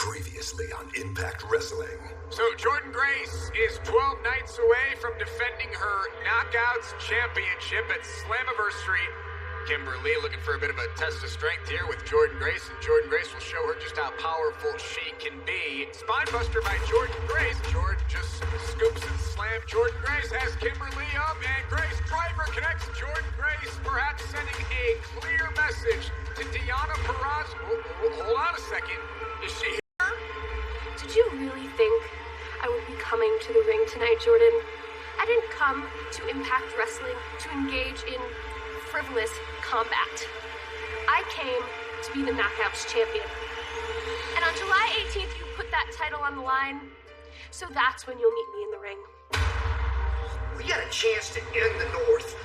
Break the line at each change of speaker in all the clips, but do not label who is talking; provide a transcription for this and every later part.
Previously on Impact Wrestling.
So Jordynne Grace is 12 nights away from defending her Knockouts Championship at Slammiversary. Kimberly looking for a bit of a test of strength here with Jordynne Grace, and Jordynne Grace will show her just how powerful she can be. Spinebuster by Jordynne Grace. Jordan just scoops and slams. Jordynne Grace has Kimberly up, and Grace driver connects Jordynne Grace, perhaps sending a clear message to Deonna Purrazzo. Hold on a second. Is she here?
Did you really think I would be coming to the ring tonight, Jordan? I didn't come to Impact Wrestling to engage in frivolous combat. I came to be the Knockouts champion. And on July 18th, you put that title on the line, so that's when you'll meet me in the ring.
We got a chance to end the North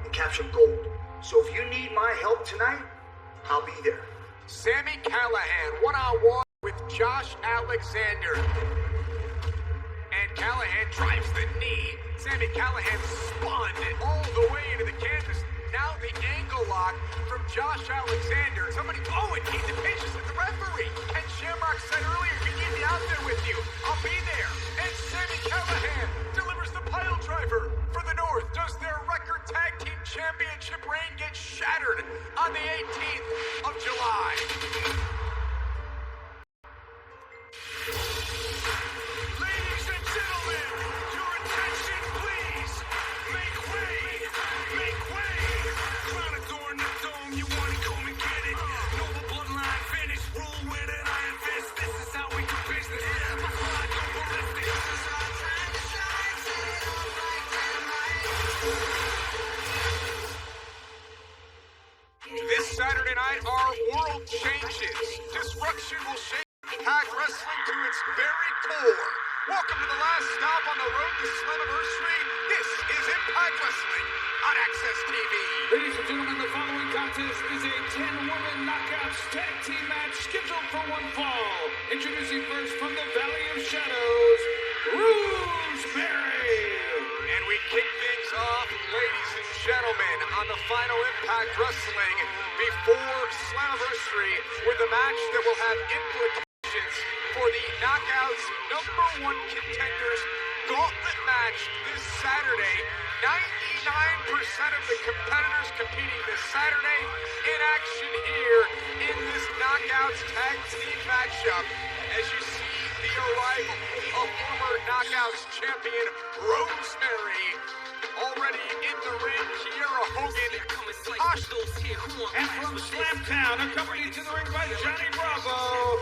and capture gold. So if you need my help tonight, I'll be there.
Sami Callihan, one-on-one with Josh Alexander. And Callihan drives the knee. Sami Callihan spun all the way into the canvas. Now the ankle lock from Josh Alexander. Somebody, and he's impatient with the referee. And Shamrock said earlier, if you need me out there with you, I'll be there. And Sami Callihan delivers the pile driver for the North. Does their record tag team championship reign get shattered on the 18th of July? Ladies and gentlemen, your attention please. Make way, make way. Crown adorn the dome, you want it, come and get it. Noble bloodline finish, rule with an iron fist. This is how we do business. My squad go ballistic. This Saturday night, our world changes. Disruption will shake Impact Wrestling to its very core. Welcome to the last stop on the road to Slammiversary. This is Impact Wrestling on Access TV.
Ladies and gentlemen, the following contest is a 10-woman knockouts tag team match scheduled for one fall. Introducing first from the Valley of Shadows, Rosemary.
And we kick things off, ladies and gentlemen, on the final Impact Wrestling before Slammiversary with a match that will have implications for the Knockouts #1 contenders gauntlet match this Saturday. 99% of the competitors competing this Saturday in action here in this Knockouts tag team matchup. As you see the arrival of former Knockouts champion Rosemary already in the ring. Kiera Hogan,
And from Slamtown, accompanied to the ring by Johnny Bravo,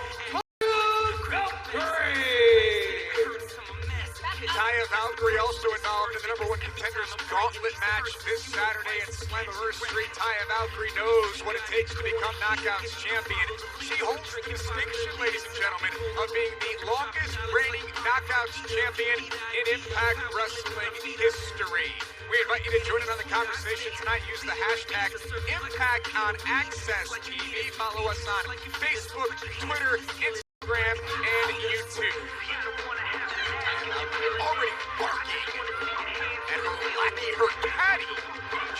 Taya Valkyrie also involved in the #1 contenders gauntlet match this Saturday at Slammiversary. Taya Valkyrie knows what it takes to become Knockouts champion. She holds the distinction, ladies and gentlemen, of being the longest reigning Knockouts champion in Impact Wrestling history. We invite you to join in on the conversation tonight. Use the hashtag Impact on Access TV. Follow us on Facebook, Twitter, Instagram, and YouTube. Already barking at her lackey, her caddy,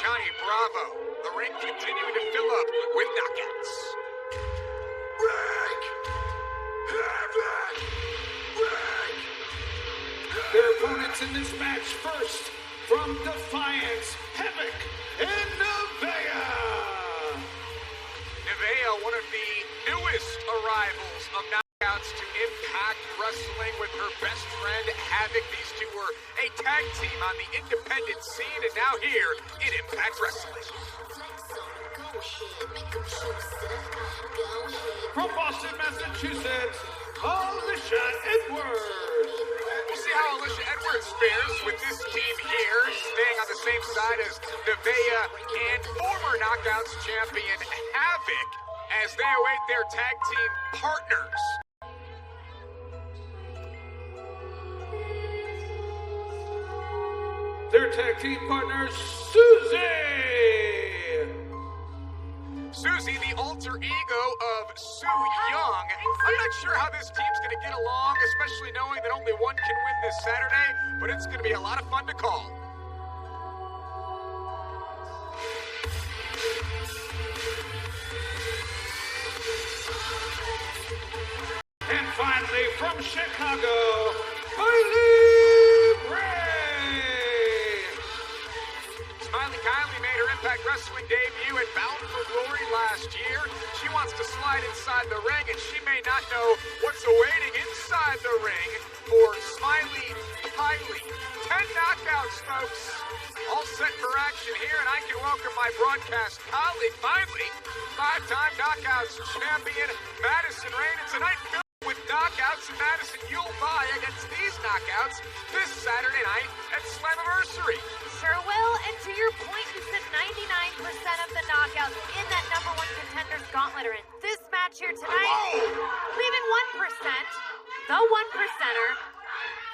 Johnny Bravo. The ring continuing to fill up with knockouts.
Break! Havoc! Break!
their opponents in this match. First, from Defiance, Havoc and Nevaeh.
Nevaeh, one of the newest arrivals of Knockouts to Impact Wrestling with her best friend, Havoc. These two were a tag team on the independent scene and now here in Impact Wrestling.
From Boston, Massachusetts, Alicia Edwards.
We'll see how Alicia Edwards fares with this team here, staying on the same side as Nevaeh and former Knockouts champion Havoc as they await their tag team partners.
Their tag team partner, Susie.
Susie, the alter ego of Su Yung. I'm not sure how this team's going to get along, especially knowing that only one can win this Saturday, but it's going to be a lot of fun to call.
finally, from Chicago, Kylie Ray.
Smiley Kylie made her Impact Wrestling debut at Bound for Glory last year. She wants to slide inside the ring, and she may not know what's awaiting inside the ring for Smiley Kylie. 10 knockouts, folks. All set for action here, and I can welcome my broadcast colleague, finally, 5-time knockouts champion, Madison Rayne. It's a night filled with knockouts, and Madison, you'll buy against these knockouts this Saturday night at Slammiversary.
Sure will, and to your point, you said 99% of the knockouts in that number one contenders gauntlet are in this match here tonight. Leaving 1%, the 1%er,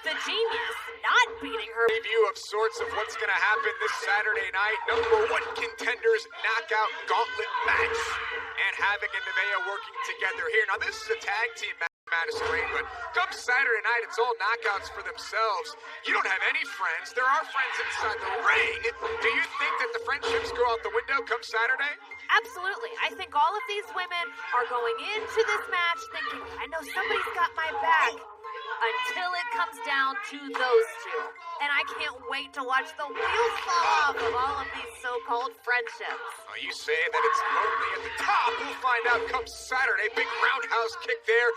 the genius, not beating her.
Preview of sorts of what's going to happen this Saturday night. Number one contenders knockout gauntlet match. And Havoc and Nevaeh working together here. Now this is a tag team match, Madison Rayne, but come Saturday night, it's all knockouts for themselves. You don't have any friends. There are friends inside the ring. Do you think that the friendships go out the window come Saturday?
Absolutely. I think all of these women are going into this match thinking, I know somebody's got my back. Until it comes down to those two. And I can't wait to watch the wheels fall off of all of these so-called friendships.
Oh, you say that it's lonely at the top. We'll find out come Saturday. Big roundhouse kick there.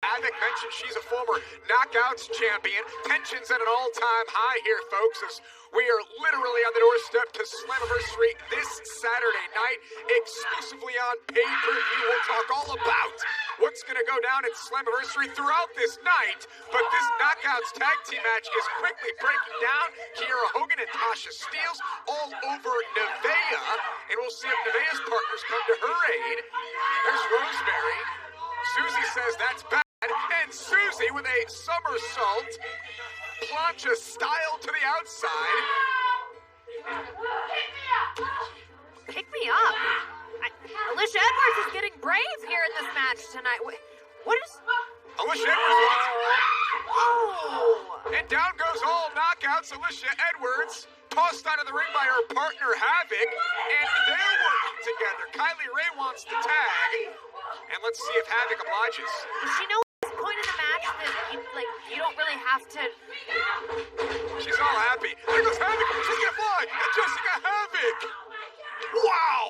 Havoc mentioned she's a former knockouts champion. Tensions at an all-time high here, folks, as we are literally on the doorstep to Slammiversary this Saturday night, exclusively on pay-per-view. We'll talk all about what's going to go down at Slammiversary throughout this night. But this knockouts tag team match is quickly breaking down. Kiera Hogan and Tasha Steelz all over Nevaeh, and we'll see if Nevaeh's partners come to her aid. There's Rosemary. Susie says that's bad. And Susie with a somersault, plancha style to the outside.
Pick me up. Alicia Edwards is getting brave here in this match tonight. What is...
Alicia Edwards.
Oh!
And down goes all knockouts. Alicia Edwards tossed out of the ring by her partner Havoc, and they're working together. Kylie Ray wants the tag, and let's see if Havoc obliges.
Does she know at this point in the match that you don't really have to...
She's all happy. There goes Havoc. She's gonna fly. And Jessica Havoc. Wow.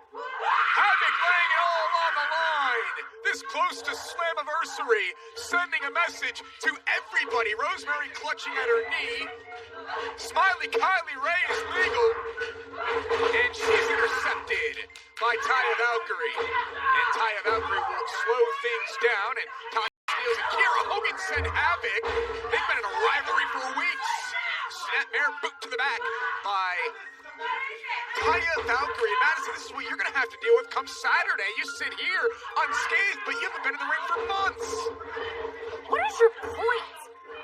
Havoc laying it all on the line. This close to Slammiversary, sending a message to everybody. Rosemary clutching at her knee. Smiley Kylie Ray is legal. And she's intercepted by Taya Valkyrie. And Taya Valkyrie will slow things down. And Tasha Steelz and Kiera Hogan send Havoc. They've been in a rivalry for weeks. Snapmare boot to the back by Taya Valkyrie. Madison, this is what you're going to have to deal with come Saturday. You sit here unscathed, but you haven't been in the ring for months.
What is your point?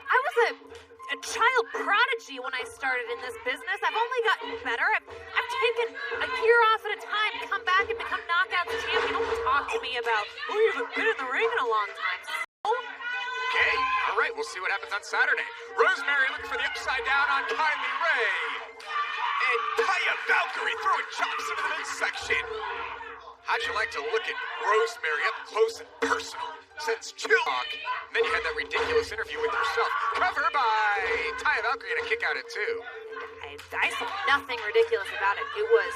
I was a child prodigy when I started in this business. I've only gotten better. I've taken a year off at a time to come back and become knockouts champion. Don't talk to me about, oh, you haven't been in the ring in a long time. So?
Okay, all right, we'll see what happens on Saturday. Rosemary looking for the upside down on Kylie Ray. And Taya Valkyrie throwing chops into the midsection. How'd you like to look at Rosemary up close and personal? Since Chillock, then you had that ridiculous interview with yourself. Cover by Taya Valkyrie and a kick out at 2.
I saw nothing ridiculous about it. It was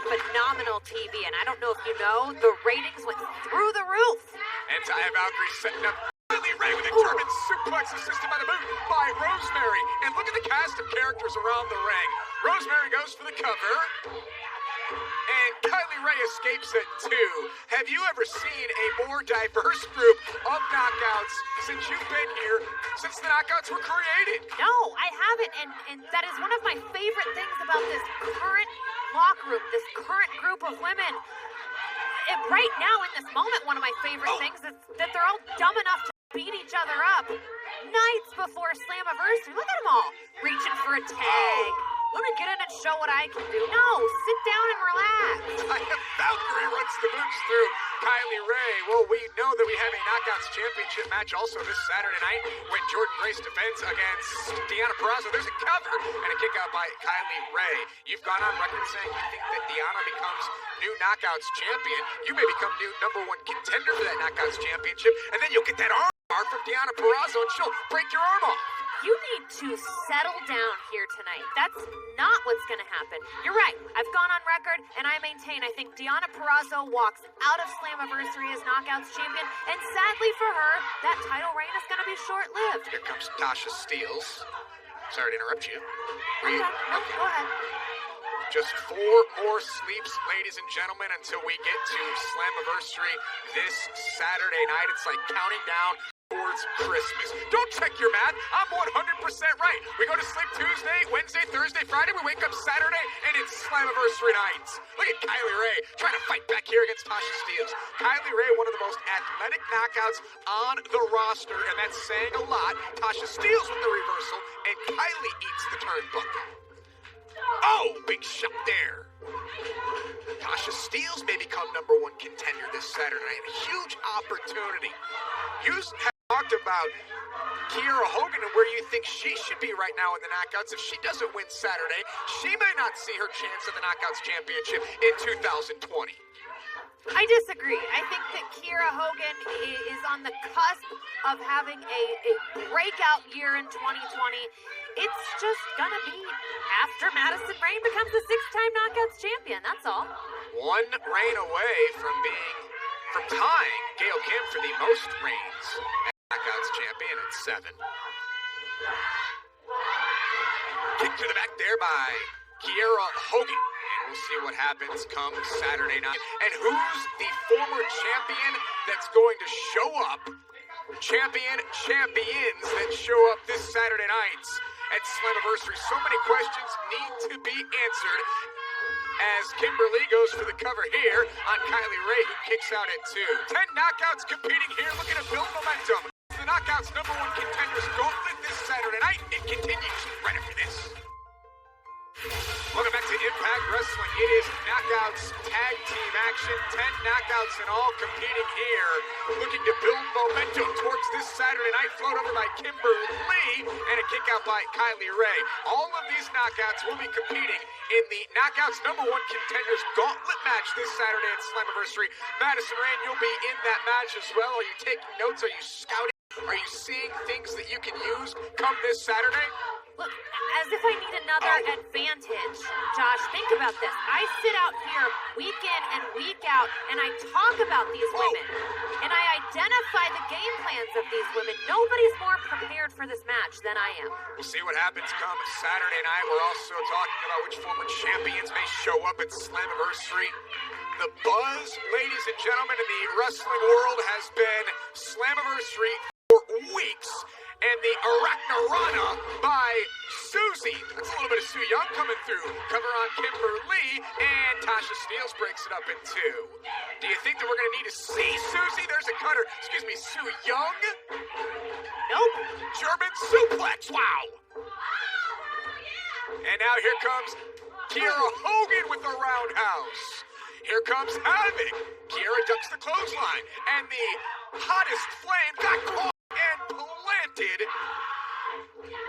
phenomenal TV, and I don't know if you know, the ratings went through the roof.
And Taya Valkyrie setting up Kylie Ray with a German suplex assisted by the boot by Rosemary. And look at the cast of characters around the ring. Rosemary goes for the cover. And Kylie Ray escapes at 2. Have you ever seen a more diverse group of knockouts since you've been here, since the knockouts were created?
No, I haven't, and that is one of my favorite things about this current locker room, this current group of women. Right now, in this moment, one of my favorite things is that they're all dumb enough to beat each other up nights before Slammiversary. Look at them all reaching for a tag. Let me get in and show what I can do. No, sit down and relax.
Valkyrie runs the boots through Kylie Ray. Well, we know that we have a Knockouts Championship match also this Saturday night when Jordan Grace defends against Deonna Purrazzo. There's a cover and a kick out by Kylie Ray. You've gone on record saying you think that Deonna becomes new Knockouts champion. You may become new #1 contender for that Knockouts Championship, and then you'll get that arm bar armbar from Deonna Purrazzo and she'll break your arm off.
You need to settle down here tonight. That's not what's going to happen. You're right. I've gone on record, and I maintain I think Deonna Purrazzo walks out of Slammiversary as Knockouts champion, and sadly for her, that title reign is going to be short-lived.
Here comes Tasha Steelz. Sorry to interrupt you.
Okay, no, go ahead.
Just 4 more sleeps, ladies and gentlemen, until we get to Slammiversary this Saturday night. It's like counting down towards Christmas. Don't check your math. I'm 100% right. We go to sleep Tuesday, Wednesday, Thursday, Friday. We wake up Saturday, and it's Slammiversary night. Look at Kylie Ray trying to fight back here against Tasha Steelz. Kylie Ray, one of the most athletic knockouts on the roster, and that's saying a lot. Tasha Steelz with the reversal, and Kylie eats the turnbuckle. Oh, big shot there. Tasha Steelz may become #1 contender this Saturday night. A huge opportunity. You have talked about Kiera Hogan and where you think she should be right now in the Knockouts. If she doesn't win Saturday, she may not see her chance at the Knockouts Championship in 2020.
I disagree. I think that Kiera Hogan is on the cusp of having a breakout year in 2020. It's just gonna be after Madison Rayne becomes the 6-time Knockouts champion. That's all.
One reign away from tying Gail Kim for the most reigns as Knockouts champion at 7. Kick to the back there by Kiera Hogan. And we'll see what happens come Saturday night. And who's the former champion that's going to show up? Champions that show up this Saturday night at Slammiversary. So many questions need to be answered as Kimberly goes for the cover here on Kylie Ray, who kicks out at 2. 10 knockouts competing here, looking to build momentum. The Knockouts #1 contenders gauntlet this Saturday night. It continues right after this. Welcome back to Impact Wrestling. It is Knockouts tag team action. 10 knockouts in all competing here. Looking to build momentum towards this Saturday night. Float over by Kimberly and a kick out by Kylie Ray. All of these knockouts will be competing in the Knockouts #1 contenders gauntlet match this Saturday at Slammiversary. Madison Rayne, you'll be in that match as well. Are you taking notes? Are you scouting? Are you seeing things that you can use come this Saturday?
Look, as if I need another advantage. Josh, think about this. I sit out here week in and week out, and I talk about these women. And I identify the game plans of these women. Nobody's more prepared for this match than I am.
We'll see what happens come Saturday night. We're also talking about which former champions may show up at Slammiversary. The buzz, ladies and gentlemen, in the wrestling world has been Slammiversary for weeks. And the Arachnorana by Susie. That's a little bit of Sue Young coming through. Cover on Kimberly, and Tasha Steelz breaks it up in 2. Do you think that we're going to need to see Susie? There's a cutter. Excuse me, Sue Young?
Nope.
German suplex. Wow. And now here comes Kiera Hogan with the roundhouse. Here comes Havoc. Kiera ducks the clothesline. And the hottest flame got caught and planted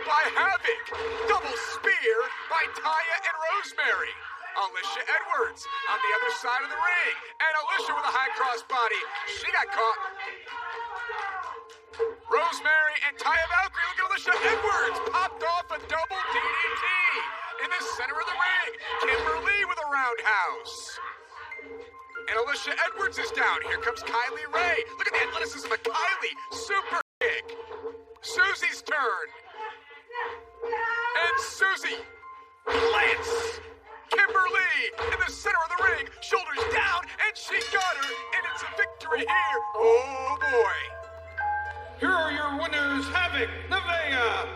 by Havoc. Double spear by Taya and Rosemary. Alicia Edwards on the other side of the ring. And Alicia with a high cross body. She got caught. Rosemary and Taya Valkyrie. Look at Alicia Edwards. Popped off a double DDT in the center of the ring. Kimberly with a roundhouse. And Alicia Edwards is down. Here comes Kylie Ray. Look at the athleticism of Kylie. Super kick. Susie's turn. And Susie plants Kimberly in the center of the ring. Shoulders down, and she got her. And it's a victory here. Oh, boy.
Here are your winners, Havoc, Nevaeh,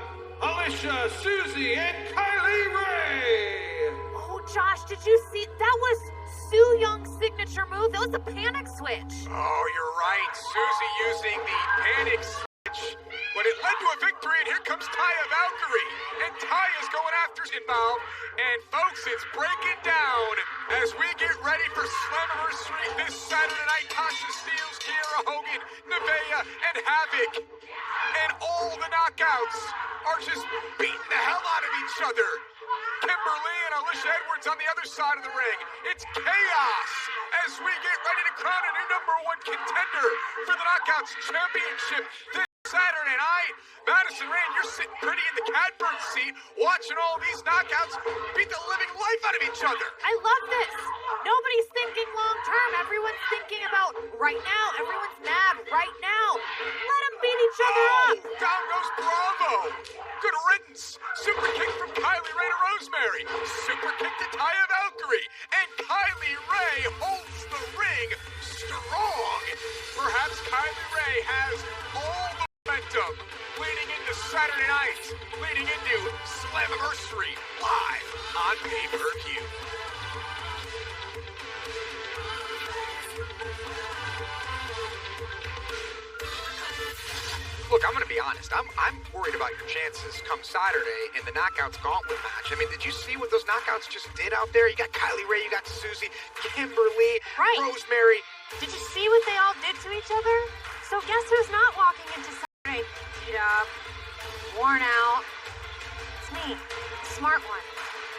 Alicia, Susie, and Kylie Ray.
Oh, Josh, did you see? That was Sue Young's signature move. That was a panic switch.
Oh, you're right. Susie using the panic switch. But it led to a victory, and here comes Taya Valkyrie. And Taya's going after involved. And folks, it's breaking down as we get ready for Slammiversary this Saturday night. Tasha Steelz, Kiera Hogan, Nevaeh, and Havoc. And all the knockouts are just beating the hell out of each other. Kimberly and Alicia Edwards on the other side of the ring. It's chaos as we get ready to crown a new #1 contender for the Knockouts Championship this night. Madison Rayne, you're sitting pretty in the catbird seat watching all these knockouts beat the living life out of each other.
I love this. Nobody's thinking long term. Everyone's thinking about right now. Everyone's mad right now. Let them beat each other up.
Down goes Bravo. Good riddance. Super kick from Kylie Ray to Rosemary. Super kick to Taya Valkyrie. And Kylie Ray holds the ring strong. Perhaps Kylie Ray has all the momentum leading into Saturday night, leading into Slammiversary live on pay-per-view. Look, I'm going to be honest. I'm worried about your chances come Saturday in the Knockouts Gauntlet match. I mean, did you see what those knockouts just did out there? You got Kylie Ray, you got Susie, Kimberly,
Right.
Rosemary.
Did you see what they all did to each other? So guess who's not walking into Saturday? Beat up, worn out. It's me, the smart one.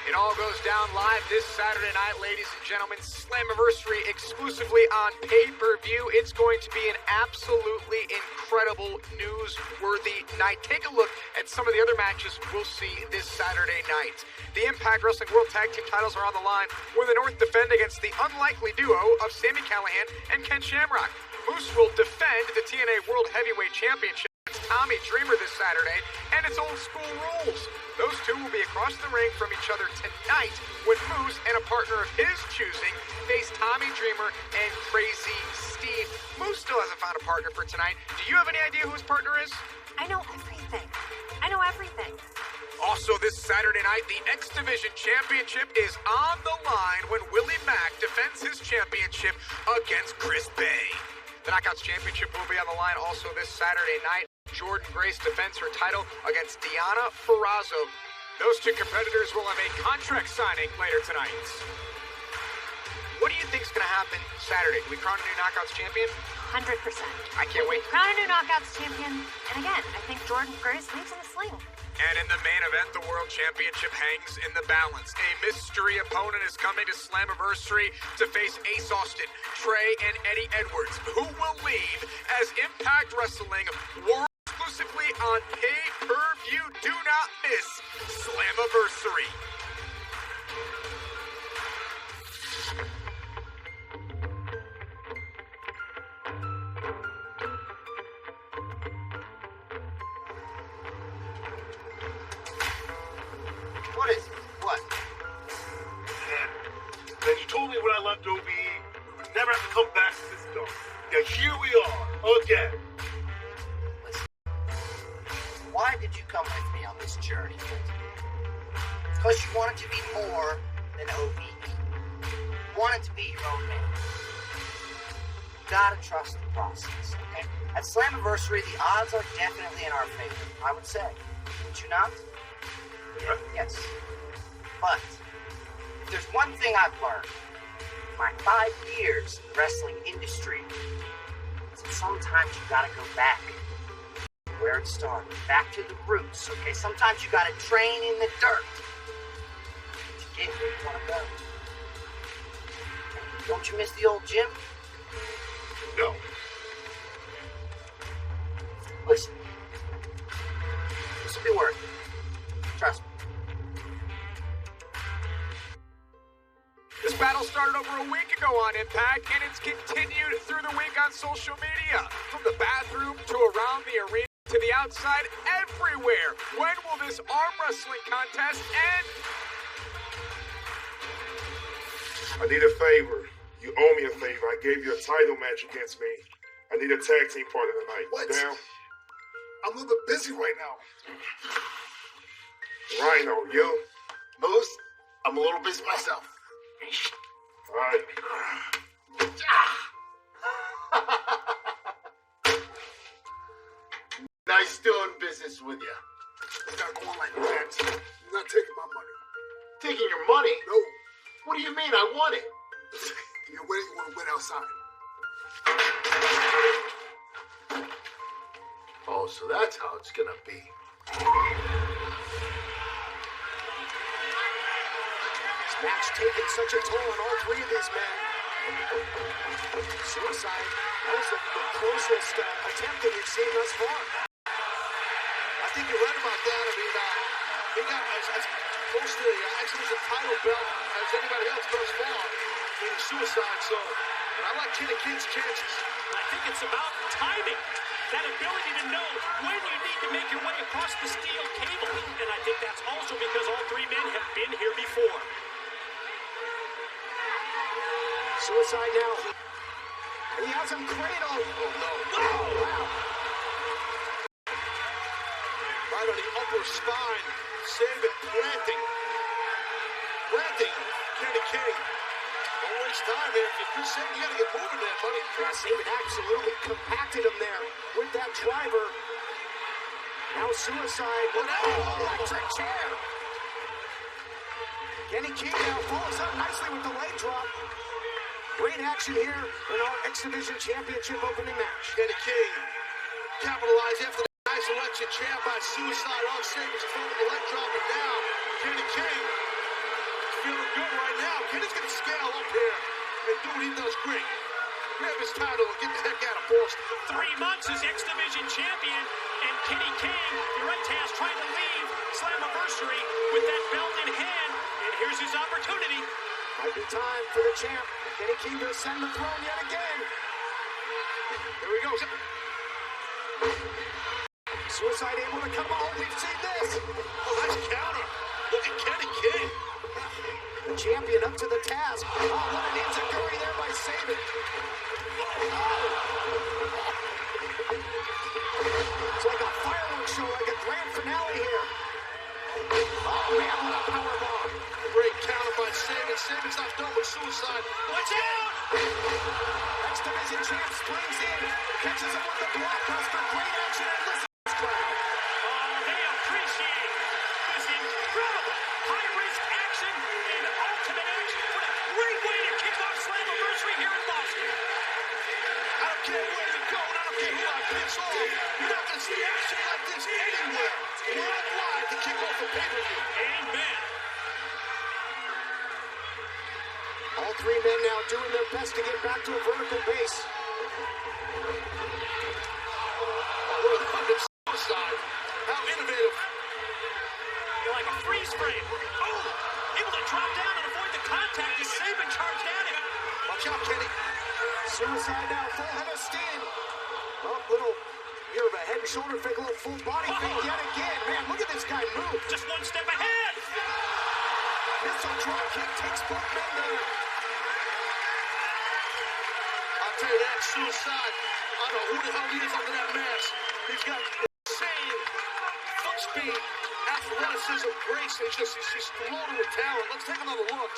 It all goes down live this Saturday night, ladies and gentlemen. Slammiversary exclusively on pay-per-view. It's going to be an absolutely incredible, newsworthy night. Take a look at some of the other matches we'll see this Saturday night. The Impact Wrestling World Tag Team titles are on the line, where the North defend against the unlikely duo of Sami Callihan and Ken Shamrock. Moose will defend the TNA World Heavyweight Championship against Tommy Dreamer this Saturday, and it's old school rules. Those two will be across the ring from each other tonight when Moose and a partner of his choosing face Tommy Dreamer and Crazy Steve. Moose still hasn't found a partner for tonight. Do you have any idea who his partner is?
I know everything. I know everything.
Also this Saturday night, the X Division Championship is on the line when Willie Mack defends his championship against Chris Bay. The Knockouts Championship will be on the line also this Saturday night. Jordan Grace defends her title against Deonna Purrazzo. Those two competitors will have a contract signing later tonight. What do you think is going to happen Saturday? Do we crown a new Knockouts champion?
100%.
I can't wait.
Crown a new Knockouts champion. And again, I think Jordan Grace leaves in a sling.
And in the main event, the World Championship hangs in the balance. A mystery opponent is coming to Slammiversary to face Ace Austin, Trey, and Eddie Edwards, who will leave as Impact Wrestling World exclusively on pay-per-view. Do not miss Slammiversary.
What is it? What?
Then you told me when I left OBE, we would never have to come back to this dump. Now here we are, again.
Listen. Why did you come with me on this journey? Because you wanted to be more than OBE. You wanted to be your own man. You gotta trust the process, okay? At Slammiversary, the odds are definitely in our favor, I would say. Would you not?
Yeah.
Yes. But if there's one thing I've learned in my 5 years in the wrestling industry, is that sometimes you gotta go back to where it started, back to the roots, okay? Sometimes you gotta train in the dirt to get where you wanna go. Don't you miss the old gym?
No.
Listen, this will be worth it. Trust me.
This battle started over a week ago on Impact, and it's continued through the week on social media. From the bathroom to around the arena to the outside, everywhere. When will this arm wrestling contest end?
I need a favor. You owe me a favor. I gave you a title match against me. I need a tag team partner tonight.
What?
Down?
I'm a little bit busy right now.
Rhino, you?
Moose, I'm a little busy myself.
All right.
Nice doing business with you. It's not going like that. You're not taking my money.
Taking your money?
No.
What do you mean? I want it.
You're winning, you want to win outside.
Oh, so that's how it's gonna be.
This match taking such a toll on all three of these men. Suicide, that was the closest attempt that we've seen thus far. think you're right about that. I mean, he got as close to the X-Division title belt as anybody else thus far, meaning Suicide. So, and I like Kenny King's chances.
I think it's about timing. That ability to know when you need to make your way across the steel cable. And I think that's also because all three men have been here before.
Suicide now. He has him cradled.
Oh, no.
Oh, wow.
Right on the upper spine. Saban planting. Kenny King. Don't waste time there. If you're saying you got to get moving there, buddy.
Yeah, Saban absolutely compacted him there with that driver. Now Suicide. Electric chair. Kenny King now follows up nicely with the leg drop. Great action here in our X-Division Championship opening match.
Kenny King capitalized after the nice electric chair by Suicide on Saban's front with the leg drop. And now Kenny King feeling good right now. Kenny's going to scale up here and do what he does great. Grab his title and get the heck out of Boston.
3 months as X-Division champion, and Kenny King, you're right, Taz, trying to leave Slammiversary with that belt in hand, and here's his opportunity.
Might be time for the champ, Kenny King, to ascend the throne yet again.
Here he goes.
Suicide able to come home. We've seen this.
Oh, nice counter. Look at Kenny King.
The champion up to the task. Oh, what an enziguri there by Saban. It's like a fireworks show, like a grand finale here. Oh, man, what a powerbomb.
Great counter by Saban. Saban's not done with Suicide. Watch out!
X-Division champ springs in, catches him with the blockbuster. Great action, and listen to this crowd.
Oh, they appreciate this incredible high-risk action in ultimate action. What a great way to kick off Slammiversary here in Boston.
I don't care where you go, and I don't care who I piss off. You're not going to see action like this anywhere. Worldwide to kick off a pay-per-view.
Amen.
All three men now doing their best to get back to a vertical base.
What a fucking Suicide. How innovative.
You're like a freeze frame. Oh, able to drop down and avoid the contact as Saban charged at him.
Watch out, Kenny.
Suicide now, full head of steam. Oh, little, here of a head and shoulder fake, a little full body fake yet again. Man, look at this guy move.
Just one step ahead.
Missile drop kick takes both men there.
I'll tell you that, Suicide. I don't know who the hell he is under that mask. He's got insane foot speed, athleticism, grace. He's just loaded with talent. Let's take another look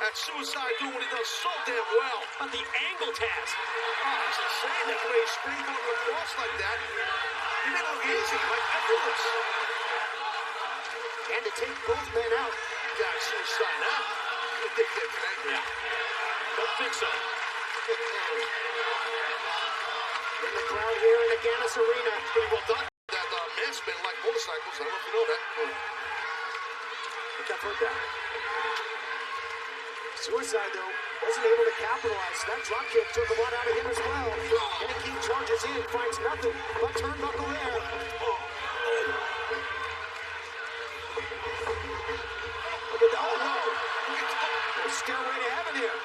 at Suicide doing what he does so damn well.
But the angle task.
Oh, it's insane that way he's springboarding across like that. He made it look easy, like effortless.
And to take both men out.
Got Suicide, huh? You think that tonight?
Yeah. Don't think so.
In the crowd here in Aganis Arena.
Pretty well done. That masked men like motorcycles. I don't know if you know that.
I think I've heard that. Suicide, though, wasn't able to capitalize. That drop kick took a lot out of him as well. Kenny King charges in, finds nothing but turnbuckle there. Look at that. Oh, no. Look at that. Stairway to heaven here.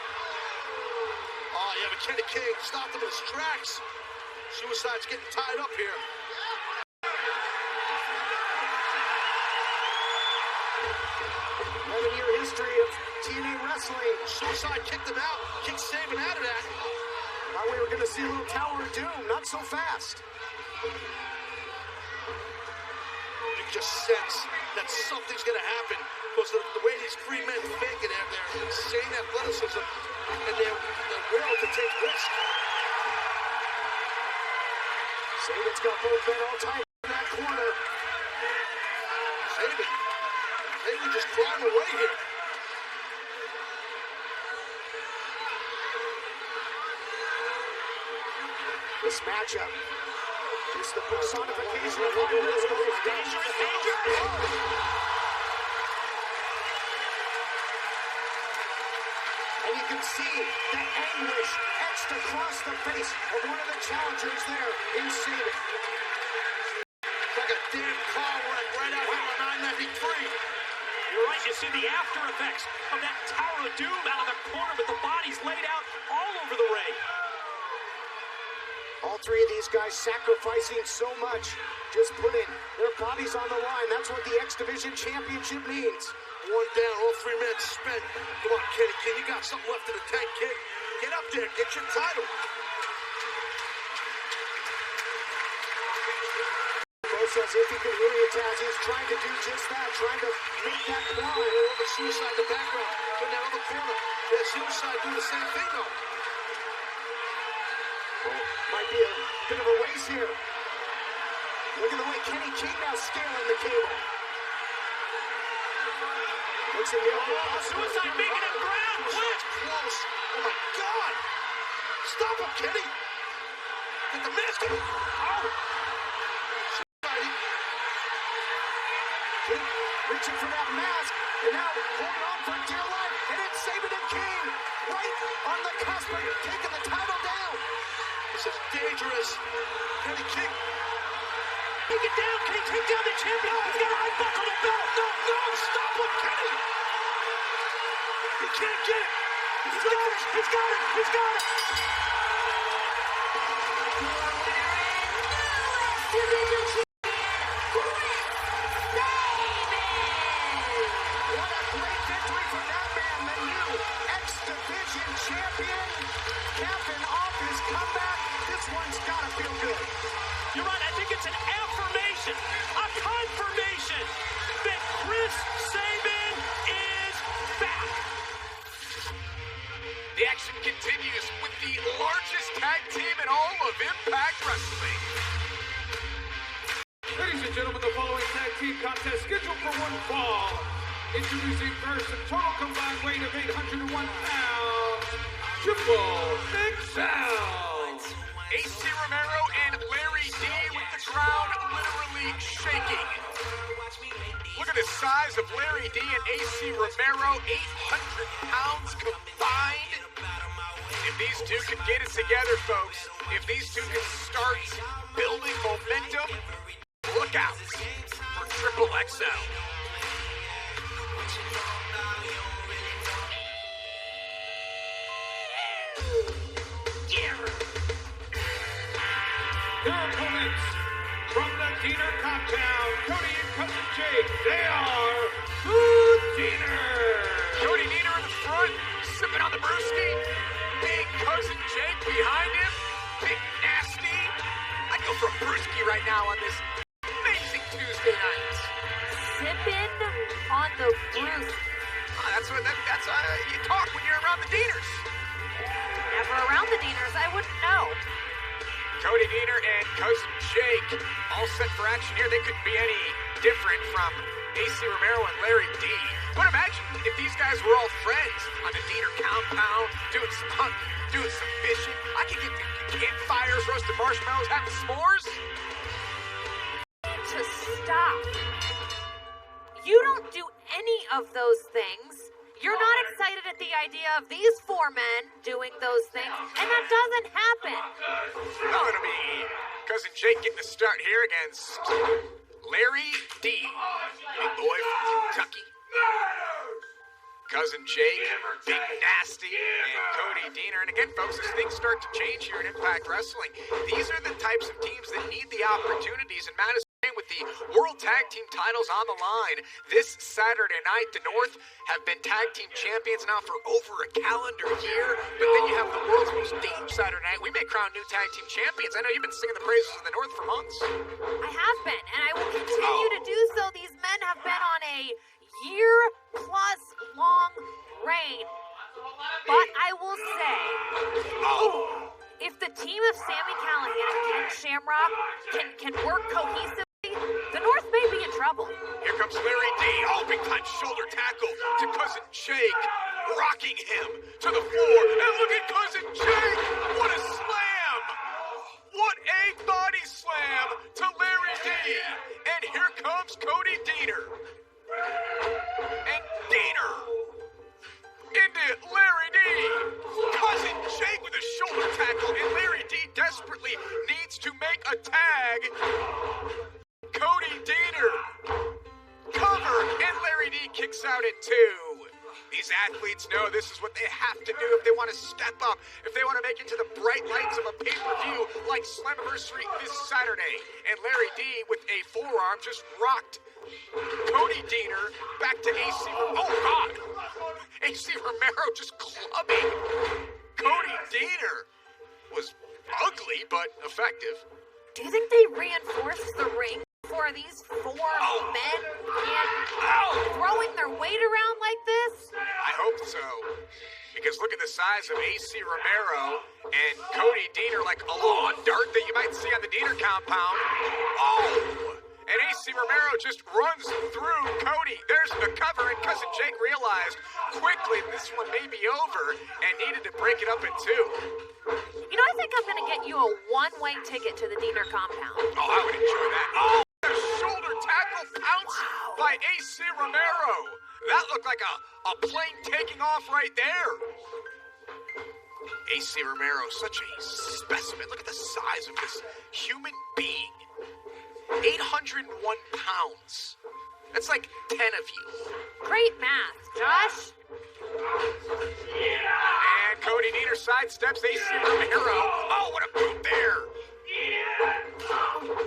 Oh, yeah, but Kenny King stopped him in his tracks. Suicide's getting tied up here.
11-year history of TNA wrestling.
Suicide kicked him out, kicked Saban out of that.
Thought we were going to see a little Tower of Doom, not so fast.
You just sense that something's going to happen because of the way these three men think and have their insane athleticism and their will to take risks.
Saban's got both men all tight in that corner.
Saban just climb away here.
This matchup is the personification of high risk.
Danger, danger.
And you can see the anguish etched across the face of one of the challengers there in Saban.
It's like a damn car wreck right out here on I-93.
You're right, you see the after effects of that Tower of Doom out of the corner with the bodies laid out all over the ring.
All three of these guys sacrificing so much, just putting their bodies on the line. That's what the X Division Championship means.
One down, all three men spent. Come on, Kenny King, you got something left in the tank, kid. Get up there, get your title.
Close as if he could hear you, Taz. He's trying to do just that, trying to make that climb.
Over Suicide in the background, in that other corner. There's Suicide doing the same thing, though.
Might be a bit of a race here. Look at the way Kenny King now scaling the cable. Looks at the elbow.
Suicide making it ground, quick!
Close. Oh my God! Stop him, Kenny! Get the mask on. Oh!
King reaching for that mask, and now holding on for dear life, and it's Saban and King right on the cusp of taking the title down.
This is dangerous. Kenny King.
Take it down. Can he take down the champion? He's got to unbuckle the belt.
No, stop him, Kenny. He can't get it.
He's got it. He's got it. He's got it.
What a great victory for that man, the new X Division champion. Capping off his comeback. This one's got to feel good.
You're right. I think it's an affirmation, a confirmation that Chris Sabin is back.
The action continues with the largest tag team in all of Impact Wrestling.
Ladies and gentlemen, the following tag team contest scheduled for one fall. Introducing first a total combined weight of 801 pounds, Triple XL.
AC Romero and Larry D with the crowd literally shaking. Look at the size of Larry D and AC Romero, 800 pounds combined. If these two can get it together, folks, if these two can start building momentum, look out for Triple XL.
Their opponents from the Diener compound, Cody and Cousin Jake. They are the Dieners.
Cody Diener in the front, sipping on the brewski. Big Cousin Jake behind him. Big Nasty. I'd go for a brewski right now on this amazing Tuesday night.
Sipping on the Bruce.
That's you talk when you're around the Dieners.
Never around the Dieners, I wouldn't know.
Cody Diener and Cousin Jake all set for action here. They couldn't be any different from AC Romero and Larry D. But imagine if these guys were all friends on the Diener compound, doing some hunting, doing some fishing. I could get the campfires, roasted marshmallows, having s'mores.
To stop. You don't do any of those things. You're not excited at the idea of these four men doing those things, and that doesn't happen.
Oh, it'll be Cousin Jake getting a start here against Larry D. Big boy from Kentucky. Cousin Jake, Big Nasty, and Cody Diener. And again, folks, as things start to change here in Impact Wrestling, these are the types of teams that need the opportunities. And Madison, with the World Tag Team titles on the line this Saturday night, the North have been Tag Team champions now for over a calendar year. But then you have the world's most dangerous Saturday night. We may crown new Tag Team champions. I know you've been singing the praises of the North for months.
I have been, and I will continue to do so. These men have been on a year-plus-long reign. But I will say, if the team of Sami Callihan and Ken Shamrock can work cohesively, the North may be in trouble.
Here comes Larry D. Oh, big time shoulder tackle to Cousin Jake, rocking him to the floor. And look at Cousin Jake. What a slam. What a body slam to Larry D. And here comes Cody Diener. And Diener into Larry D. Cousin Jake with a shoulder tackle, and Larry D desperately needs to make a tag. Cody D in 2. These athletes know this is what they have to do if they want to step up, if they want to make it to the bright lights of a pay-per-view like Slammiversary this Saturday. And Larry D, with a forearm, just rocked Cody Deaner back to AC. Oh, God! AC Romero just clubbing Cody Deaner. Was ugly, but effective.
Do you think they reinforced the ring for these 4 men and throwing their weight around like this?
I hope so. Because look at the size of AC Romero and Cody Deaner, like a lawn dart that you might see on the Deaner compound. Oh! And AC Romero just runs through Cody. There's the cover, and Cousin Jake realized quickly this one may be over and needed to break it up in 2.
You know, I think I'm going to get you a one-way ticket to the Deaner compound.
Oh, I would enjoy that. Oh, a shoulder tackle pounce by AC Romero. That looked like a plane taking off right there. AC Romero, such a specimen. Look at the size of this human being. 801 pounds. That's like 10 of you.
Great math, Josh.
And Cody Deaner sidesteps AC Romero. Oh, what a boot there.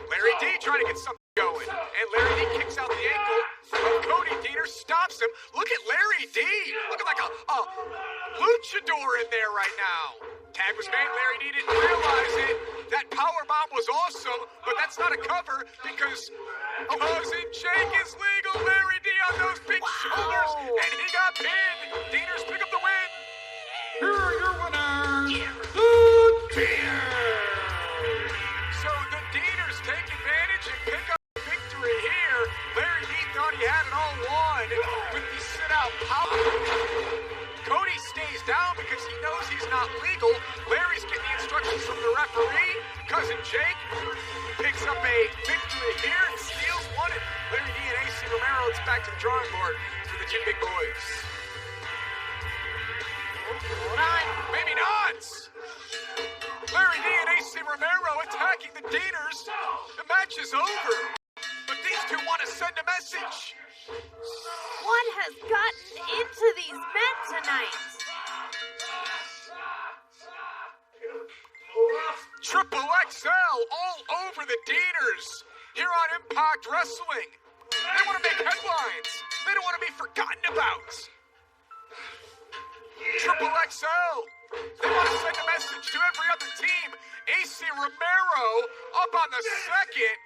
Larry D trying to get something going. And Larry D kicks out the ankle of Cody Deaner, stops him. Look at Larry D. Looking like a luchador in there right now. Tag was made. Larry D didn't realize it. That powerbomb was awesome, but that's not a cover because Cousin Jake is legal. Larry D on those big shoulders, and he got pinned. Deaners pick up the win.
Here are your winners, the Deaners.
So the Deaners take advantage and pick up the victory here. Larry D thought he had it all won with the sit-out power. Cody stays down because he knows he's not legal. Larry's getting the instructions from the referee. Cousin Jake picks up a victory here and steals one. And Larry D and AC Romero, it's back to the drawing board for the two big boys.
Hold on.
Maybe not. Larry D and AC Romero attacking the Deaners. The match is over. But these two want to send a message.
What has gotten into these men tonight?
Triple XL all over the Deaners here on Impact Wrestling. They want to make headlines. They don't want to be forgotten about. Triple XL. They want to send a message to every other team. AC Romero up on the second.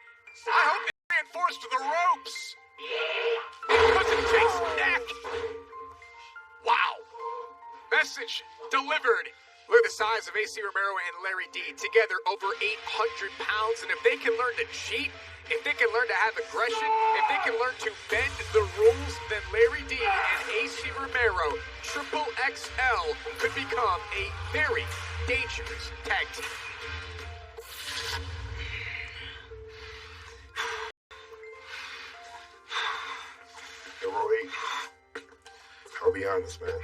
I hope they reinforced the ropes. Cousin Jake's neck. Wow. Message delivered. Look at the size of AC Romero and Larry D. Together over 800 pounds. And if they can learn to cheat, if they can learn to have aggression, if they can learn to bend the rules, then Larry D and AC Romero, Triple XL, could become a very dangerous tag team.
Hey, Roy, I'll be honest, man.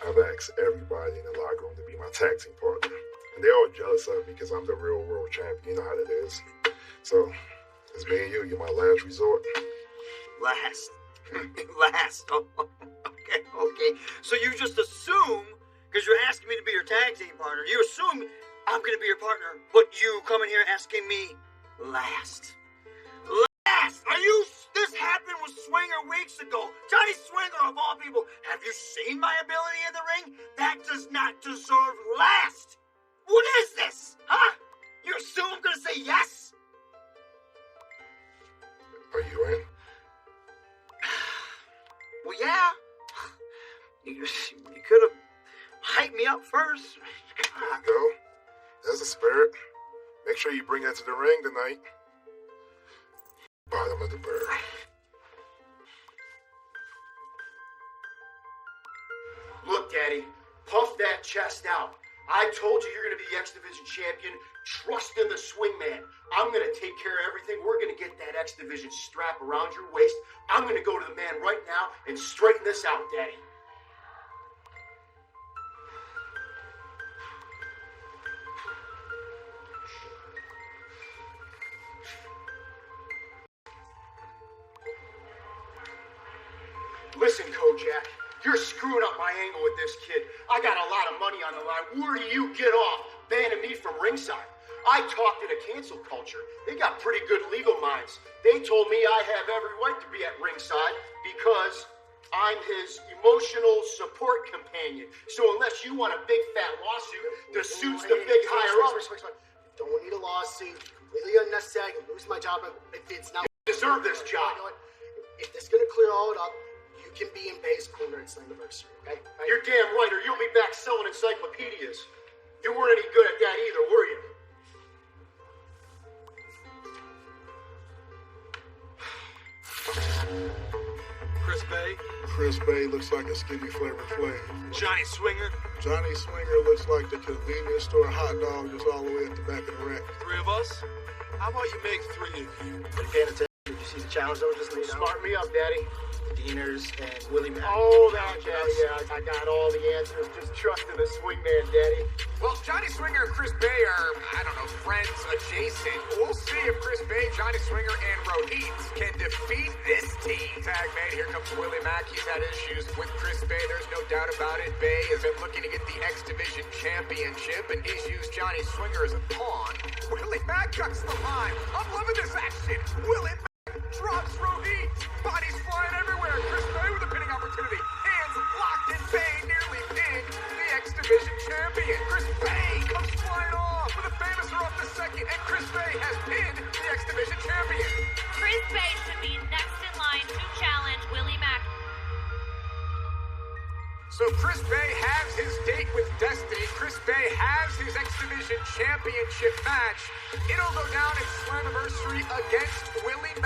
I've asked everybody in the locker room to be my tag team partner. And they're all jealous of me because I'm the real world champion. You know how that is. So, it's me and you. You're my last resort.
Last. Last. Oh, okay. So you just assume, because you're asking me to be your tag team partner, you assume I'm going to be your partner, but you come in here asking me last. Last! This happened with Swinger weeks ago. Johnny Swinger, of all people. Have you seen my ability in the ring? That does not deserve last. What is this? Huh? You assume I'm going to say yes?
Are you in?
Well, yeah. You could have hyped me up first.
There you go. That's the spirit. Make sure you bring that to the ring tonight. Bottom of the bird.
Look, Daddy, puff that chest out. I told you you're going to be the X Division champion. Trust in the swingman. I'm going to take care of everything. We're going to get that X Division strap around your waist. I'm going to go to the man right now and straighten this out, Daddy. Listen, Kojak, you're screwing up my angle with this kid. I got a lot of money on the line. Where do you get off banning me from ringside? I talked to the cancel culture. They got pretty good legal minds. They told me I have every right to be at ringside because I'm his emotional support companion. So unless you want a big fat lawsuit, the suit's the big higher up.
Don't need a lawsuit. Completely unnecessary. I can lose my job if it's not.
You deserve this job.
You know what? If this is gonna clear all it up, you can be in Bay's corner at Slammiversary, okay?
You're damn right, or you'll be back selling encyclopedias. You weren't any good at that either, were you?
Chris Bay.
Chris Bay looks like a skinny Flavor Flav.
Johnny Swinger.
Johnny Swinger looks like the convenience store hot dog just all the way at the back of the rack.
3 of us? How about you make 3 of you?
Paying attention. Did you see the challenge that was just laid out?
Smart me up, Daddy.
Deaners and Willie Mack.
Oh, that, yeah, I got all the answers. Just trust in the swingman, Daddy.
Well, Johnny Swinger and Chris Bay are, I don't know, friends adjacent. We'll see if Chris Bay, Johnny Swinger, and Rohit can defeat this team. Tag made. Here comes Willie Mack. He's had issues with Chris Bay. There's no doubt about it. Bay has been looking to get the X Division Championship, and he's used Johnny Swinger as a pawn. Willie Mack cuts the line. I'm loving this action. Willie Mack drops Rohit. Bodies flying everywhere. Chris Bay with a pinning opportunity. Hands locked in. Bay nearly pinned the X Division champion. Chris Bay comes flying off with a famous off the second, and Chris Bay has pinned the X Division champion.
Chris Bay should be next in line to challenge Willie Mack.
So Chris Bay has his date with Destiny. Chris Bay has his X Division championship match. It'll go down at Slammiversary against Willie Mack.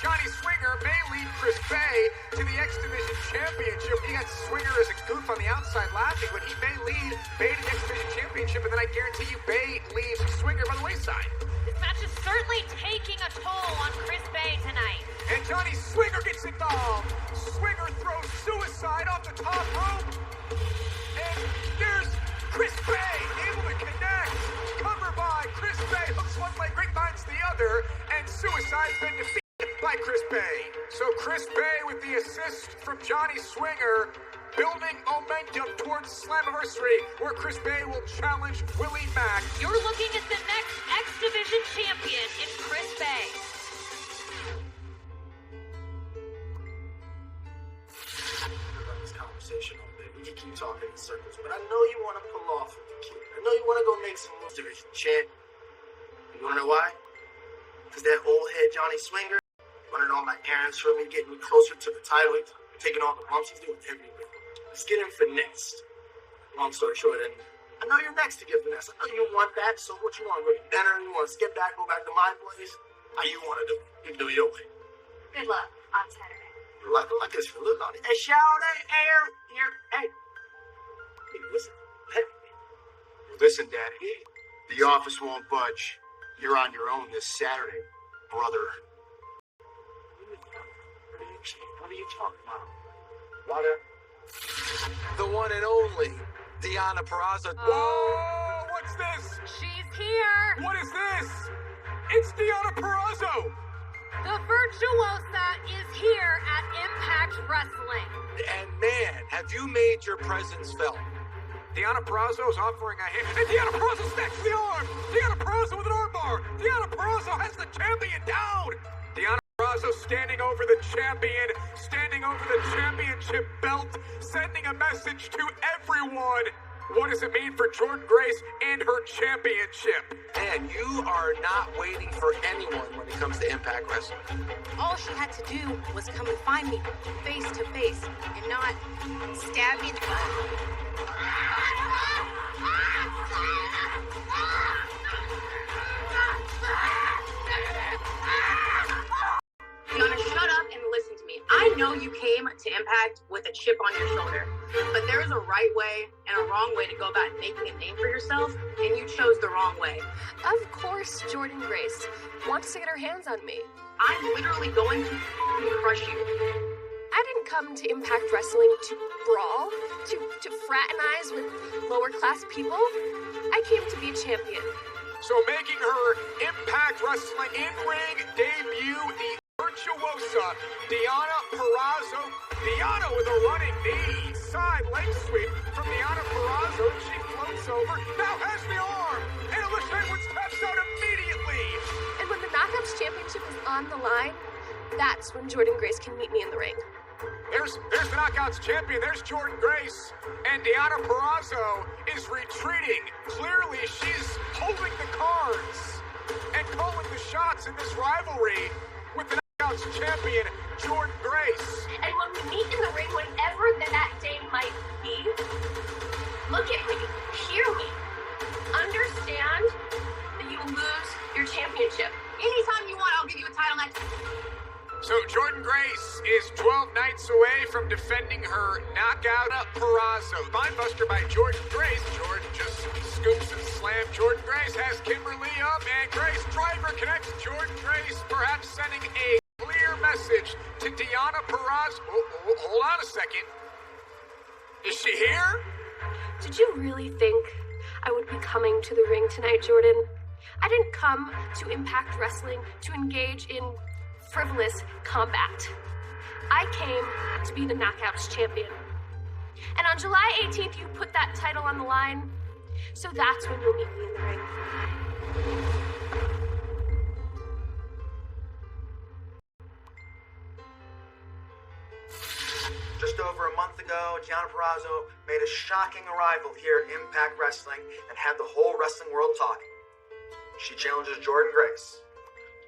Johnny Swinger may lead Chris Bay to the X Division Championship. He got Swinger as a goof on the outside laughing, but he may lead Bay to the X Division Championship, and then I guarantee you Bay leaves Swinger by the wayside.
This match is certainly taking a toll on Chris Bay tonight.
And Johnny Swinger gets involved. Swinger throws suicide off the top rope. And there's Chris Bay able to connect. Cover by Chris Bay. Hooks one leg, grapevines the other. And suicide's been defeated by Chris Bay. So Chris Bay with the assist from Johnny Swinger, building momentum towards Slammiversary, where Chris Bay will challenge Willie Mack.
You're looking at the next X Division champion in Chris Bay.
This conversation all day. We can keep talking in circles, but I know you want to pull off with the kid. I know you want to go make some moves. Division champ. You want to know why? Because that old head Johnny Swinger running all my errands for me, getting me closer to the title, taking all the bumps. He's doing everything. Let's get him finessed. Long story short, and I know you're next to get finessed. I know you want that, so what you want? Go to dinner? You want to skip back, go back to my place? How you want to do it? You can do it your way.
Good luck on Saturday.
Like this for look on it. Hey, shout out air here. Hey, listen. Hey.
Listen, Daddy. The office won't budge. You're on your own this Saturday, brother.
What are you talking about? Water?
The one and only Deonna Purrazzo. Whoa! What's this?
She's here.
What is this? It's Deonna Purrazzo.
The Virtuosa is here at Impact Wrestling.
And man, have you made your presence felt? Deonna Purrazzo is offering a hand. And Deonna Purrazzo snatches the arm. Deonna Purrazzo with an armbar. Deonna Purrazzo has the champion down. Deonna Purrazzo standing over the champion, standing over the championship belt, sending a message to everyone. What does it mean for Jordynne Grace and her championship? And you are not waiting for anyone when it comes to Impact Wrestling.
All she had to do was come and find me face to face and not stab me in the
Deonna, shut up and listen to me. I know you came to Impact with a chip on your shoulder, but there is a right way and a wrong way to go about making a name for yourself, and you chose the wrong way.
Of course, Jordynne Grace wants to get her hands on me.
I'm literally going to crush you.
I didn't come to Impact Wrestling to brawl, to fraternize with lower class people. I came to be a champion.
So making her Impact Wrestling in-ring debut, the Virtuosa virtuosa, Deonna Purrazzo. Deonna with a running knee. Side leg sweep from Deonna Purrazzo. She floats over. Now has the arm. And Alicia Edwards taps out immediately.
And when the Knockouts Championship is on the line, that's when Jordynne Grace can meet me in the ring.
There's the Knockouts champion. There's Jordynne Grace. And Deonna Purrazzo is retreating. Clearly, she's holding the cards and calling the shots in this rivalry with the Knockouts champion, Jordynne Grace.
And when we meet in the ring, whenever that day might be, look at me, hear me, understand that you lose your championship.
Anytime you want, I'll give you a title match.
So Jordynne Grace is 12 nights away from defending her knockout Purrazzo. Mindbuster by Jordynne Grace. Jordan just scoops and slams. Jordynne Grace has Kimberly up, and Grace driver connects Jordynne Grace, perhaps sending a clear message to Deonna Purrazzo. Hold on a second. Is she here?
Did you really think I would be coming to the ring tonight, Jordan? I didn't come to Impact Wrestling to engage in frivolous combat. I came to be the Knockouts champion. And on July 18th, you put that title on the line, so that's when you'll meet me in the ring.
Just over a month ago, Deonna Purrazzo made a shocking arrival here at Impact Wrestling and had the whole wrestling world talking. She challenges Jordynne Grace.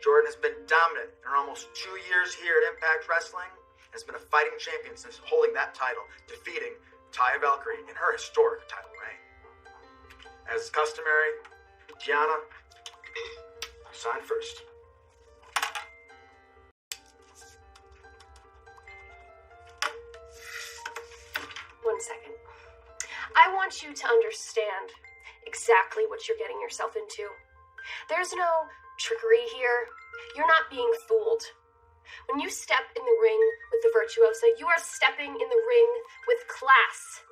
Jordynne has been dominant in her almost 2 years here at Impact Wrestling and has been a fighting champion since holding that title, defeating Taya Valkyrie in her historic title reign. As customary, Deonna, sign first.
One second. I want you to understand exactly what you're getting yourself into. There's no trickery here. You're not being fooled. When you step in the ring with the Virtuosa, you are stepping in the ring with class.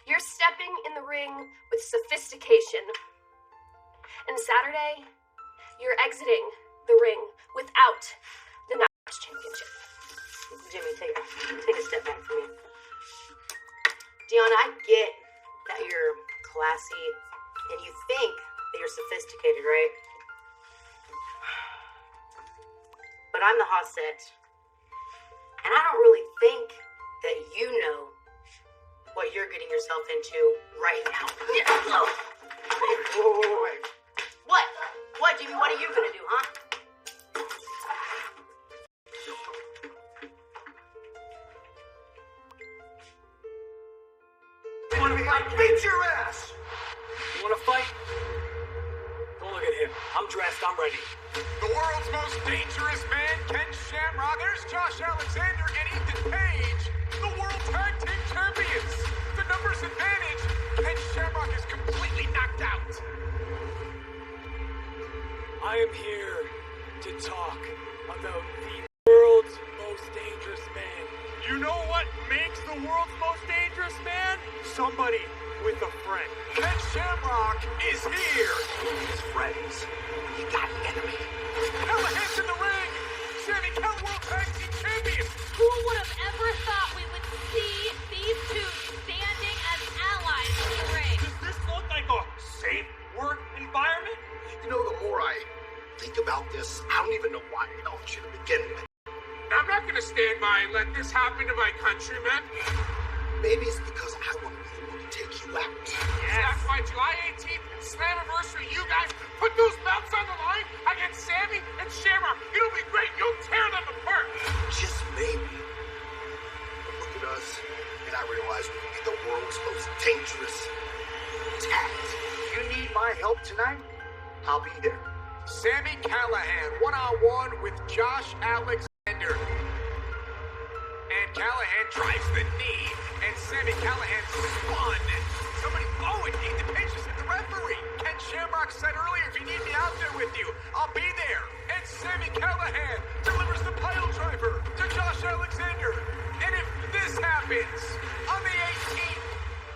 You're stepping in the ring with sophistication. And Saturday, you're exiting the ring without the Knockouts Championship.
Jimmy, take a step back from me. Deonna, I get that you're classy and you think that you're sophisticated, right? But I'm the hot set, and I don't really think that you know what you're getting yourself into right now.
Wait.
What? What, Jimmy? What are you gonna do, huh?
You wanna be like, beat your ass!
You wanna fight? Don't look at him. I'm dressed, I'm ready.
The world's most dangerous man, Ken Shamrock. There's Josh Alexander and Ethan Page, the World Tag Team Champions. The numbers advantage. Ken Shamrock is completely knocked out.
I am here to talk about the world's most dangerous man.
You know what makes the world's most dangerous man? Somebody with a friend. Ken Shamrock is here.
His friends. You got an enemy.
Callahan's in the ring. Sami Callihan, World Tag Team Champions.
Who would have ever thought we would see these two standing as allies in the ring?
Does this look like a safe work environment?
You know, the more I think about this, I don't even know why I know you to begin with.
I'm not gonna stand by and let this happen to my countrymen.
Maybe it's because I want to be able to take you out.
Yes. That's why July 18th, Slammiversary, you guys put those belts on the line against Sami and Shamrock. It'll be great. You'll tear them apart.
Just maybe. But look at us, and I realize we can be the world's most dangerous tag.
You need my help tonight? I'll be there.
Sami Callihan, one-on-one with Josh Alexander. And Callihan drives the knee, and Sami Callihan spun. Ethan Page just hit the referee. Ken Shamrock said earlier, if you need me out there with you, I'll be there. And Sami Callihan delivers the pile driver to Josh Alexander. And if this happens, on the 18th,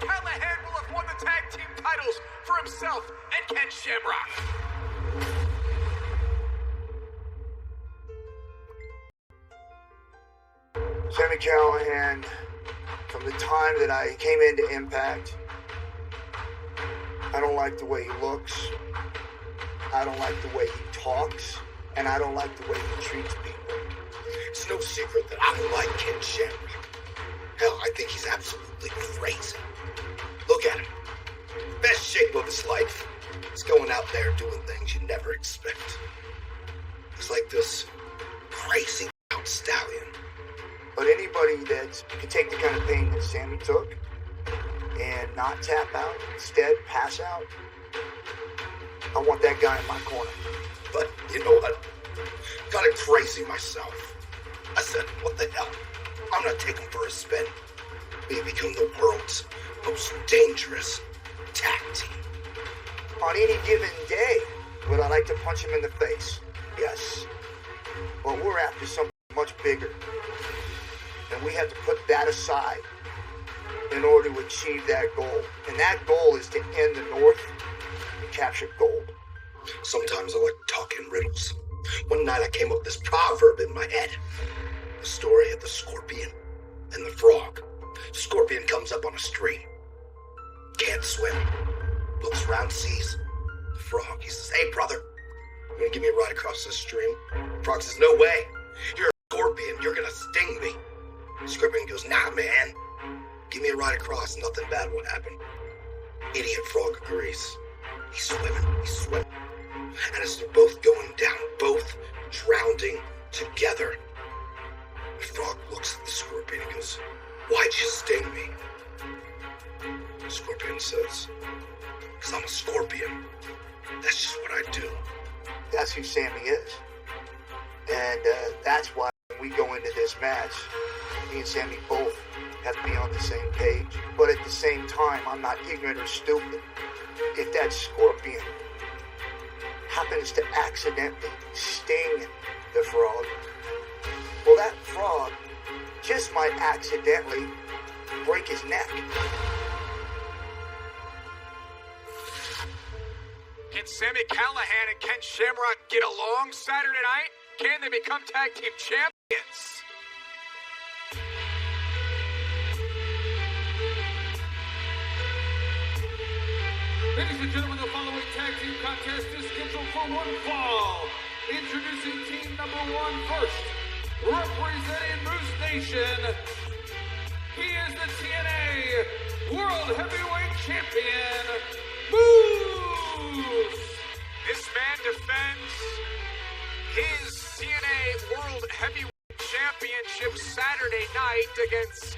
Callihan will have won the tag team titles for himself and Ken Shamrock.
Sami Callihan, from the time that I came into Impact, I don't like the way he looks, I don't like the way he talks, and I don't like the way he treats people.
It's no secret that I don't like Ken Shamrock. Hell, I think he's absolutely crazy. Look at him. Best shape of his life. He's going out there doing things you never expect. He's like this crazy stallion.
But anybody that can take the kind of pain that Sami took and not tap out, instead pass out, I want that guy in my corner.
But you know what? Got it crazy myself. I said, what the hell? I'm gonna take him for a spin. We become the world's most dangerous tag team.
On any given day, would I like to punch him in the face? Yes. But we're after something much bigger. And we have to put that aside in order to achieve that goal. And that goal is to end the North and capture gold.
Sometimes I like talking riddles. One night I came up with this proverb in my head. The story of the scorpion and the frog. The scorpion comes up on a stream. Can't swim. Looks around, sees the frog. He says, hey, brother, you gonna give me a ride across this stream? The frog says, no way. You're a scorpion. You're gonna sting me. The scorpion goes, nah, man. Give me a ride across. Nothing bad will happen. Idiot frog agrees. He's swimming. And as they're both going down, both drowning together, the frog looks at the scorpion and goes, why'd you sting me? The scorpion says, because I'm a scorpion. That's just what I do.
That's who Sami is. And that's why when we go into this match, me and Sami both have to be on the same page. But at the same time, I'm not ignorant or stupid. If that scorpion happens to accidentally sting the frog, well, that frog just might accidentally break his neck.
Can Sami Callihan and Ken Shamrock get along Saturday night? Can they become tag team champions?
Ladies and gentlemen, the following tag team contest is scheduled for one fall. Introducing team number one first, representing Moose Nation. He is the TNA World Heavyweight Champion, Moose.
This man defends his TNA World Heavyweight Championship Saturday night against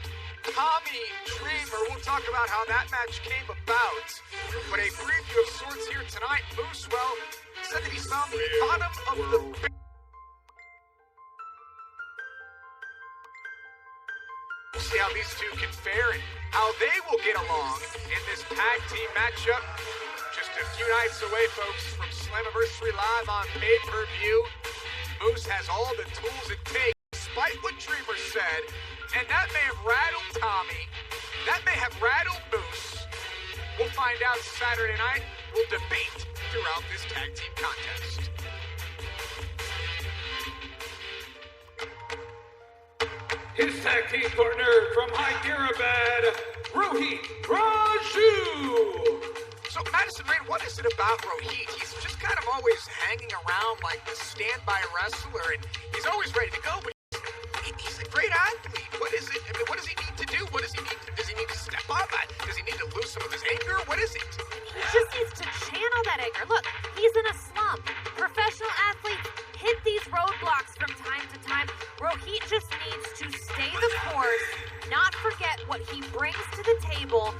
Tommy Dreamer. We'll talk about how that match came about. But a preview of sorts here tonight. Moose, well, said that he's found the bottom of the barrel. We'll see how these two can fare and how they will get along in this tag team matchup. Just a few nights away, folks, from Slammiversary Live on pay-per-view. Moose has all the tools it takes, despite what Dreamer said. And that may have rattled Tommy. That may have rattled Moose. We'll find out Saturday night. We'll debate throughout this tag team contest.
His tag team partner from Hyderabad, Rohit Raju.
So, Madison Rain, what is it about Rohit? He's just kind of always hanging around like the standby wrestler, and he's always ready to go, but he's a great athlete. What is it? I mean, what does he need to do? What does he need to, does he need to step up? Does he need to lose some of his anger? What is it?
He just needs to channel that anger. Look, he's in a slump. Professional athletes hit these roadblocks from time to time. Rohit just needs to stay the course, not forget what he brings to the table,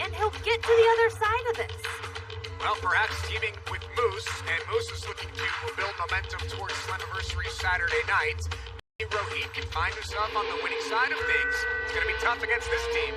and he'll get to the other side of this.
Well, perhaps teaming with Moose, and Moose is looking to build momentum towards Slammiversary Saturday night. Rohit can find himself on the winning side of things. It's going to be tough against this team.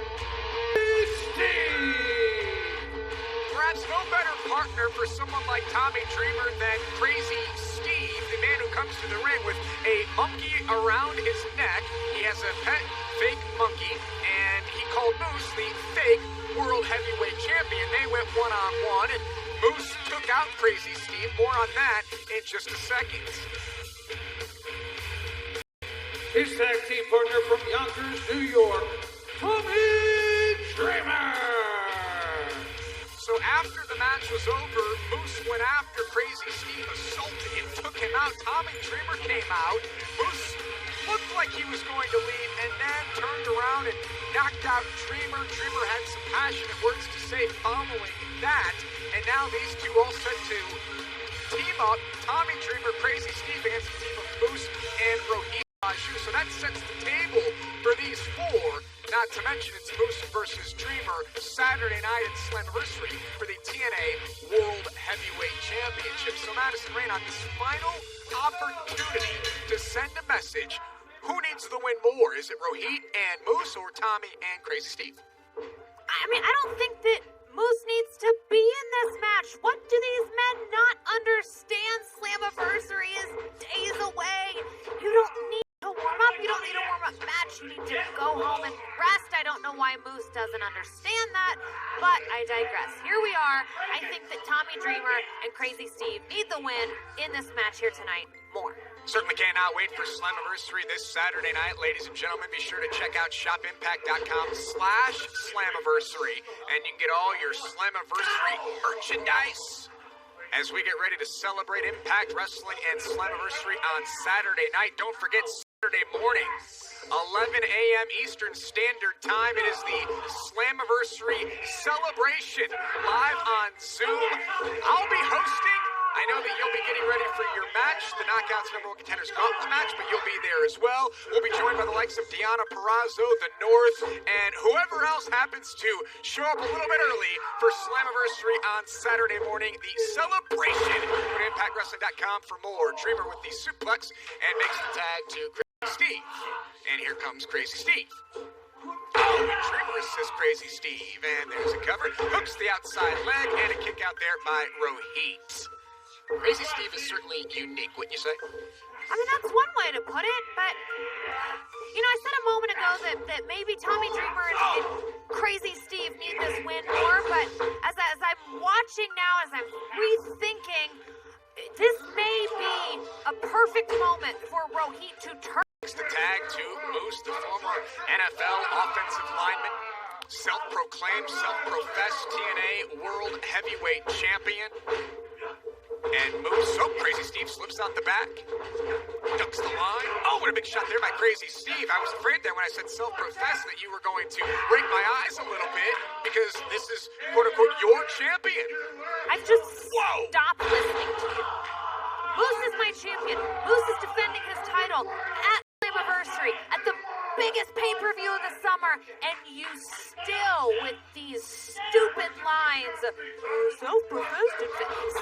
Perhaps no better partner for someone like Tommy Dreamer than Crazy Steve, the man who comes to the ring with a monkey around his neck. He has a pet fake monkey, and he called Moose the fake World Heavyweight Champion. They went one-on-one, and Moose took out Crazy Steve. More on that in just a second.
his tag team partner from Yonkers, New York, Tommy Dreamer.
So after the match was over, Moose went after Crazy Steve, assaulted him, took him out. Tommy Dreamer came out. Moose looked like he was going to leave and then turned around and knocked out Dreamer. Dreamer had some passionate words to say following that. And now these two all set to team up. Tommy Dreamer, Crazy Steve against the team of Moose and Rohit. So that sets the table for these four. Not to mention it's Moose versus Dreamer Saturday night at Slammiversary for the TNA World Heavyweight Championship. So Madison Rayne on this final opportunity to send a message. Who needs the win more? Is it Rohit and Moose or Tommy and Crazy Steve?
I mean, I don't think that Moose needs to be in this match. What do these men not understand? Slammiversary is days away. You don't need to warm up. You don't need a warm-up match. You need to go home and rest. I don't know why Moose doesn't understand that, but I digress. Here we are. I think that Tommy Dreamer and Crazy Steve need the win in this match here tonight more.
Certainly cannot wait for Slammiversary this Saturday night. Ladies and gentlemen, be sure to check out shopimpact.com/Slammiversary, and you can get all your Slammiversary merchandise as we get ready to celebrate Impact Wrestling and Slammiversary on Saturday night. Don't forget Saturday morning, 11 a.m. Eastern Standard Time. It is the Slammiversary celebration live on Zoom. I'll be hosting. I know that you'll be getting ready for your match, the Knockouts #1 Contenders Gauntlet match, but you'll be there as well. We'll be joined by the likes of Deonna Purrazzo, The North, and whoever else happens to show up a little bit early for Slammiversary on Saturday morning. The celebration. Go to ImpactWrestling.com for more. Dreamer with the suplex and makes the tag to Crazy Steve. And here comes Crazy Steve. Oh, and Dreamer assists Crazy Steve. And there's a cover. Hooks the outside leg and a kick out there by Rohit. Crazy Steve is certainly unique, wouldn't you say?
I mean, that's one way to put it, but, you know, I said a moment ago that maybe Tommy Dreamer and Crazy Steve need this win more, but as I'm watching now, as I'm rethinking, this may be a perfect moment for Rohit to turn.
The tag to Moose, the former NFL offensive lineman, self-proclaimed, self-professed TNA World Heavyweight Champion. And Moose, oh, Crazy Steve slips out the back. Ducks the line. Oh, what a big shot there by Crazy Steve. I was afraid that when I said self-professed that you were going to break my eyes a little bit because this is, quote-unquote, your champion.
I just stopped listening to you. Moose is my champion. Moose is defending his title at Slammiversary, at the biggest pay-per-view of the summer, and you still, with these stupid lines, self-professed.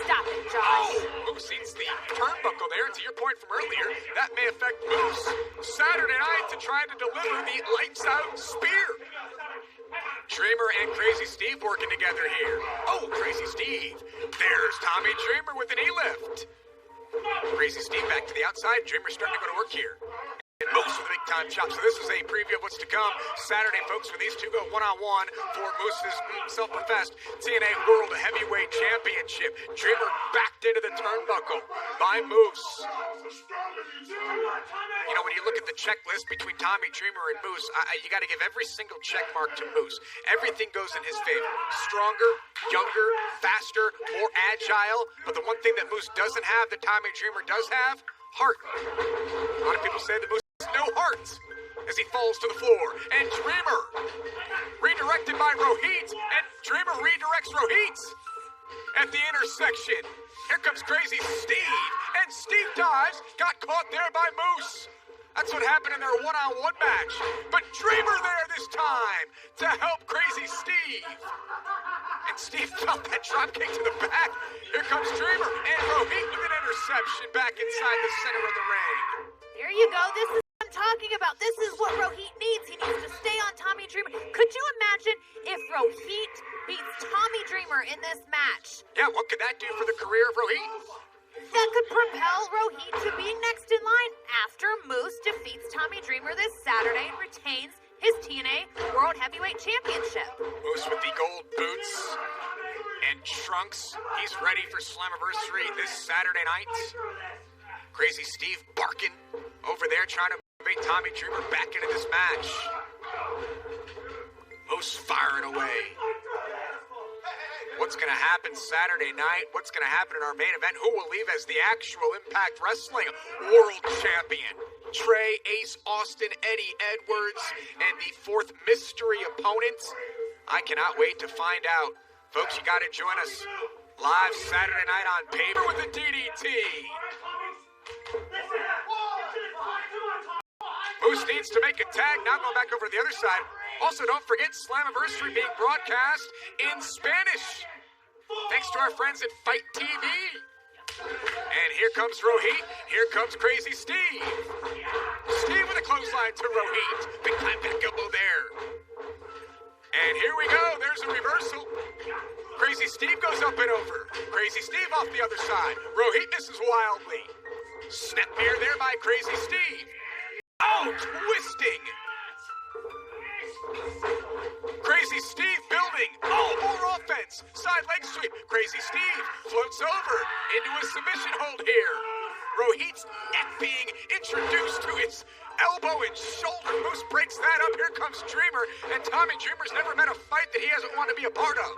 Stop it, Josh.
Oh, Moose eats the turnbuckle there, and to your point from earlier, that may affect Moose Saturday night to try to deliver the lights-out spear. Dreamer and Crazy Steve working together here. Oh, Crazy Steve. There's Tommy Dreamer with an E-lift. Crazy Steve back to the outside. Dreamer's starting to go to work here. And Moose with a big-time chop. So this is a preview of what's to come Saturday, folks, when these two go one-on-one for Moose's self-professed TNA World Heavyweight Championship. Dreamer backed into the turnbuckle by Moose. You know, when you look at the checklist between Tommy Dreamer and Moose, you got to give every single check mark to Moose. Everything goes in his favor. Stronger, younger, faster, more agile. But the one thing that Moose doesn't have that Tommy Dreamer does have, heart. A lot of people say that Moose has no heart as he falls to the floor. And Dreamer redirected by Rohit, and Dreamer redirects Rohit at the intersection. Here comes Crazy Steve, and Steve dives, got caught there by Moose. That's what happened in their one-on-one match. But Dreamer there this time to help Crazy Steve. And Steve felt that drop kick to the back. Here comes Dreamer, and Rohit with an interception back inside the center of the ring.
There you go. This is what I'm talking about. This is what Rohit needs. He needs to stay on Tommy Dreamer. Could you imagine if Rohit beats Tommy Dreamer in this match?
Yeah, what could that do for the career of Rohit?
That could propel Rohit to being next in line after Moose defeats Tommy Dreamer this Saturday and retains his TNA World Heavyweight Championship.
Moose with the gold boots and trunks. He's ready for Slammiversary this Saturday night. Crazy Steve barking over there, trying to activate Tommy Dreamer back into this match. Moose firing away. What's going to happen Saturday night? What's going to happen in our main event? Who will leave as the actual Impact Wrestling World Champion? Trey, Ace Austin, Eddie Edwards, and the fourth mystery opponent? I cannot wait to find out. Folks, you got to join us live Saturday night on paper with the DDT. Moose needs to make a tag. Now going back over to the other side. Also, don't forget Slammiversary being broadcast in Spanish. Thanks to our friends at Fight TV. And here comes Rohit. Here comes Crazy Steve. Steve with a clothesline to Rohit. Big time back elbow there. And here we go. There's a reversal. Crazy Steve goes up and over. Crazy Steve off the other side. Rohit misses wildly. Snap near there by Crazy Steve. Oh, twisting. Crazy Steve building. Oh, more offense. Side leg sweep. Crazy Steve floats over into a submission hold here. Rohit's neck being introduced to his elbow and shoulder. Moose breaks that up. Here comes Dreamer. And Tommy Dreamer's never met a fight that he hasn't wanted to be a part of.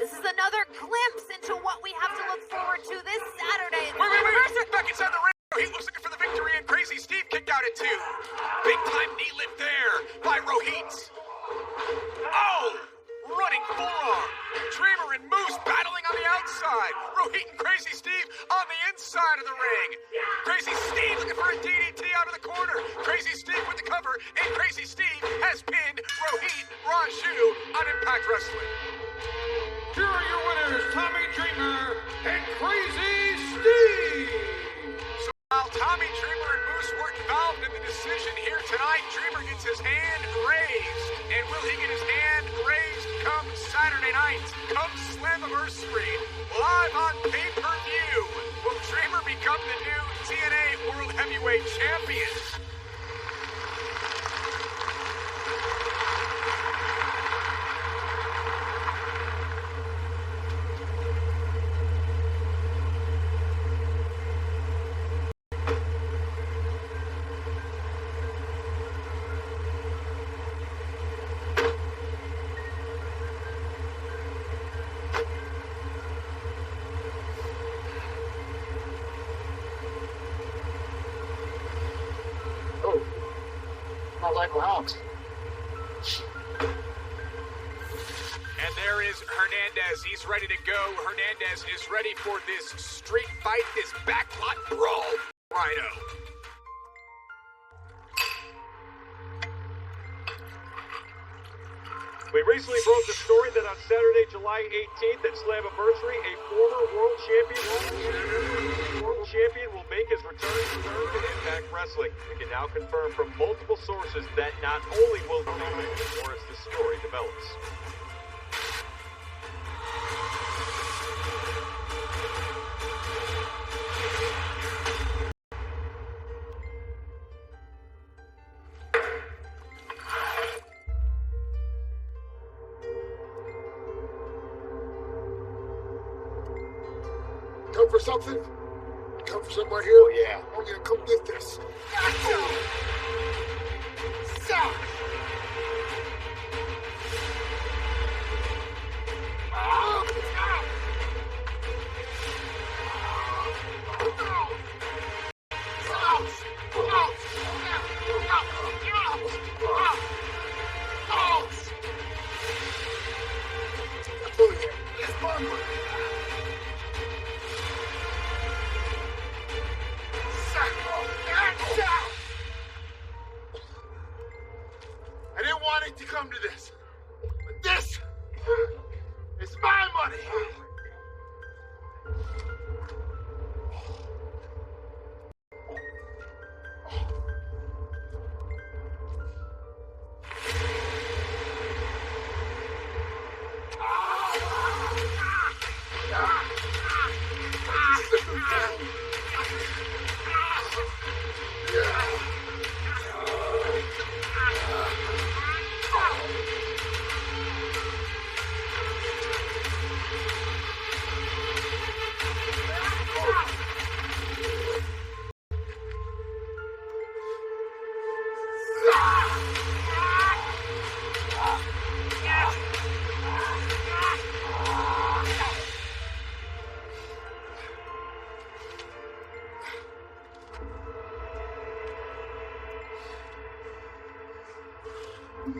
This is another glimpse into what we have to look forward to this Saturday.
Wait. Back inside the ring. Rohit was looking for the victory, and Crazy Steve kicked out at 2. Big time knee lift there by Rohit. Oh, running forearm. Dreamer and Moose battling on the outside. Rohit and Crazy Steve on the inside of the ring. Crazy Steve looking for a DDT out of the corner. Crazy Steve with the cover, and Crazy Steve has pinned Rohit Raju on Impact Wrestling.
Here are your winners, Tommy Dreamer and Crazy Steve.
While Tommy Dreamer and Moose were involved in the decision here tonight, Dreamer gets his hand raised. And will he get his hand raised come Saturday night? Come Slammiversary, live on pay-per-view. Will Dreamer become the new TNA World Heavyweight Champion? And there is Hernandez. He's ready to go. Hernandez is ready for this street fight, this backlot brawl. Rhino.
We recently broke the story that on Saturday, July 18th at Slammiversary, a former world champion will make his return to Impact Wrestling. We can now confirm from multiple sources that not only will he win, or as the story develops.
Come for something? Come for something right here? Oh, yeah. Oh, yeah, come get this. Stop! Rhino!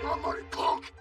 My money, punk!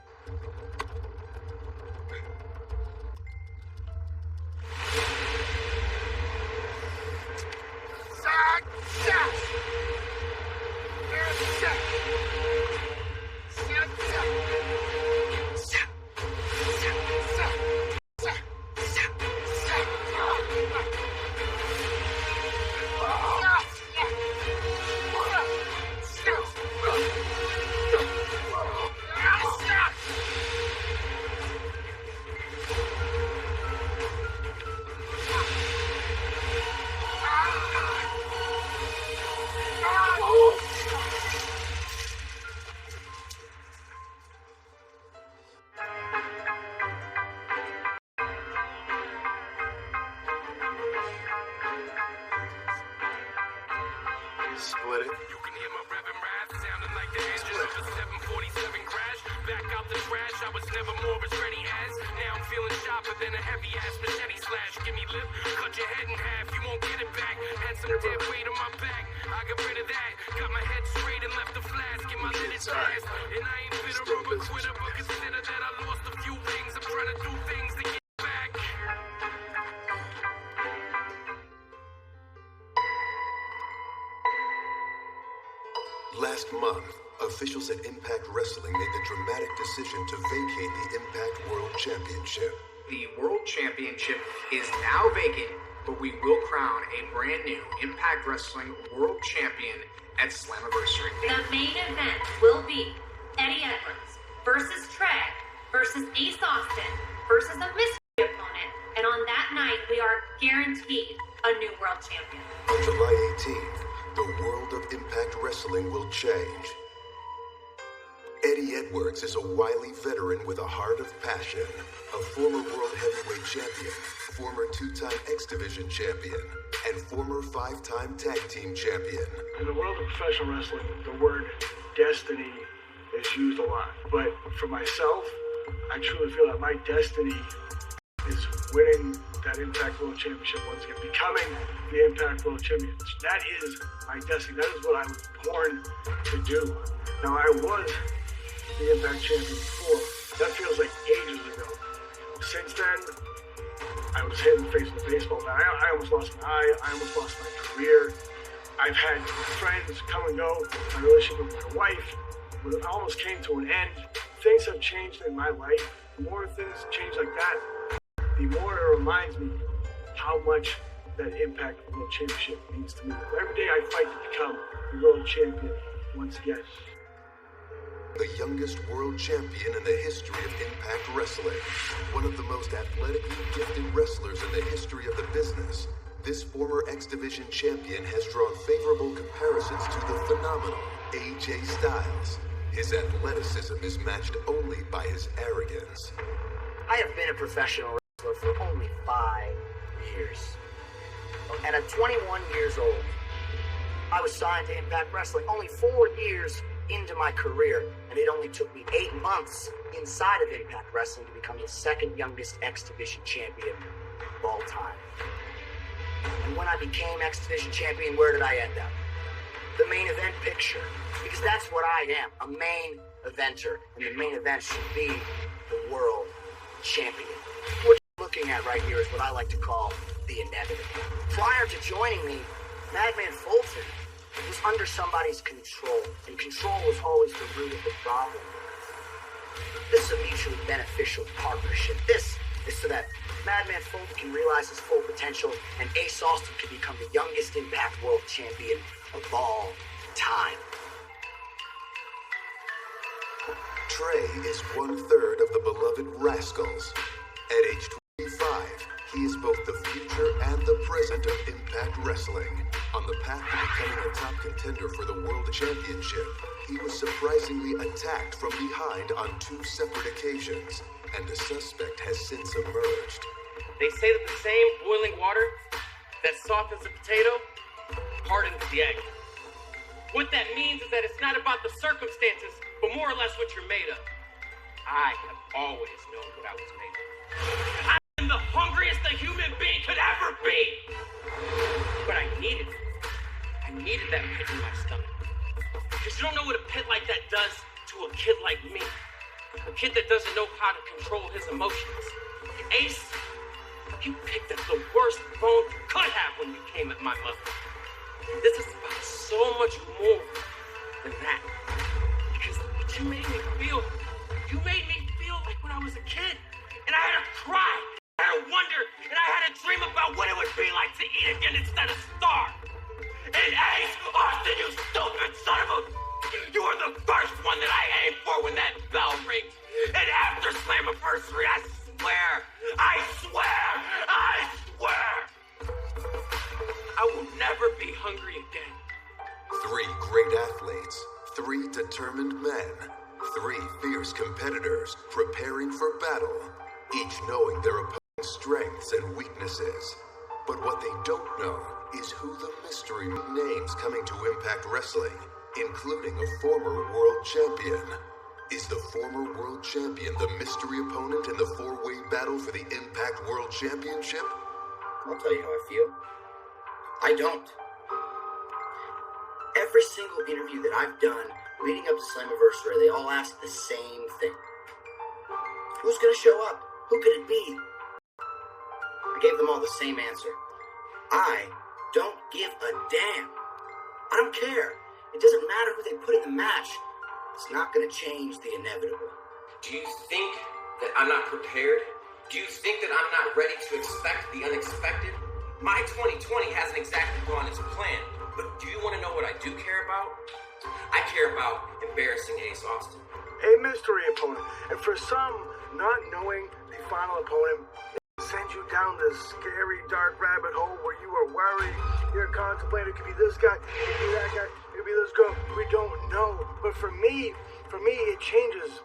Split it.
You can hear my revving wrath sounding like the engine of a 747 crash. Back out the trash, I was never more as ready as. Now I'm feeling sharper than a heavy ass machete slash. Give me lip, cut your head in half, you won't get it back. Had some dead weight on my back, I got rid of that. Got my head straight and left the flask in my lid fast. And I ain't bitter or a quitter, but consider that I lost a few things. I'm trying to do things to get back.
Last month, officials at Impact Wrestling made the dramatic decision to vacate the Impact World Championship.
The World Championship is now vacant, but we will crown a brand new Impact Wrestling World Champion at Slammiversary.
The main event will be Eddie Edwards versus Trey versus Ace Austin versus a mystery opponent. And on that night, we are guaranteed a new world champion.
On July 18th, the world of Impact Wrestling will change. Eddie Edwards is a wily veteran with a heart of passion, a former World Heavyweight Champion, former two-time X Division Champion, and former five-time Tag Team Champion.
In the world of professional wrestling, the word destiny is used a lot. But for myself, I truly feel that my destiny is winning that Impact World Championship once again, becoming the Impact World Champion. That is my destiny. That is what I was born to do. Now, I was the Impact Champion before. That feels like ages ago. Since then, I was hit in the face with a baseball bat. I almost lost an eye. I almost lost my career. I've had friends come and go. My relationship with my wife almost came to an end. Things have changed in my life. The more things change like that, the more it reminds me how much that Impact World Championship means to me. Every day I fight to become the world champion once again.
The youngest world champion in the history of Impact Wrestling. One of the most athletically gifted wrestlers in the history of the business. This former X Division champion has drawn favorable comparisons to the phenomenal AJ Styles. His athleticism is matched only by his arrogance.
I have been a professional wrestler for only 5 years. And at 21 years old, I was signed to Impact Wrestling only 4 years into my career, and it only took me 8 months inside of Impact Wrestling to become the second youngest X Division champion of all time. And when I became X Division champion, where did I end up? The main event picture, because that's what I am, a main eventer, and the main event should be the world champion. What you're looking at right here is what I like to call the inevitable. Prior to joining me, Madman Fulton was under somebody's control, and control was always the root of the problem. This is a mutually beneficial partnership. This is so that Madman Fulton can realize his full potential, and Ace Austin can become the youngest Impact World Champion of all time.
Trey is 1/3 of the beloved Rascals. At age 25, he is both the future and the present of Impact Wrestling. On the path to becoming a top contender for the World Championship, he was surprisingly attacked from behind on 2 separate occasions, and a suspect has since emerged.
They say that the same boiling water that softens a potato hardens the egg. What that means is that it's not about the circumstances, but more or less what you're made of. I have always known what I was made of. I am the hungriest a human being could ever be. But I needed that pit in my stomach. Because you don't know what a pit like that does to a kid like me. A kid that doesn't know how to control his emotions. Ace, you picked up the worst bone you could have when you came at my mother. This is about so much more than that. Because what you made me feel like when I was a kid. And I had to cry, I had to wonder, and I had to dream about what it would be like to eat again instead of starve. And Ace Austin, you stupid son of a... You were the first one that I aimed for when that bell rings. And after Slammiversary, I swear, I will never be hungry again.
3 great athletes, 3 determined men, 3 fierce competitors preparing for battle, each knowing their opponent's strengths and weaknesses. But what they don't know is who the mystery names coming to Impact Wrestling, including a former world champion. Is the former world champion the mystery opponent in the 4-way battle for the Impact World Championship?
I'll tell you how I feel. I don't. Every single interview that I've done leading up to Slammiversary, they all ask the same thing. Who's going to show up? Who could it be? I gave them all the same answer. I don't give a damn. I don't care. It doesn't matter who they put in the match. It's not going to change the inevitable.
Do you think that I'm not prepared? Do you think that I'm not ready to expect the unexpected? My 2020 hasn't exactly gone as planned, but do you want to know what I do care about? I care about embarrassing Ace Austin.
A mystery opponent. And for some, not knowing the final opponent sends you down this scary, dark rabbit hole where you are worried, you're contemplating, it could be this guy, it could be that guy, it could be this girl, we don't know. But for me, it changes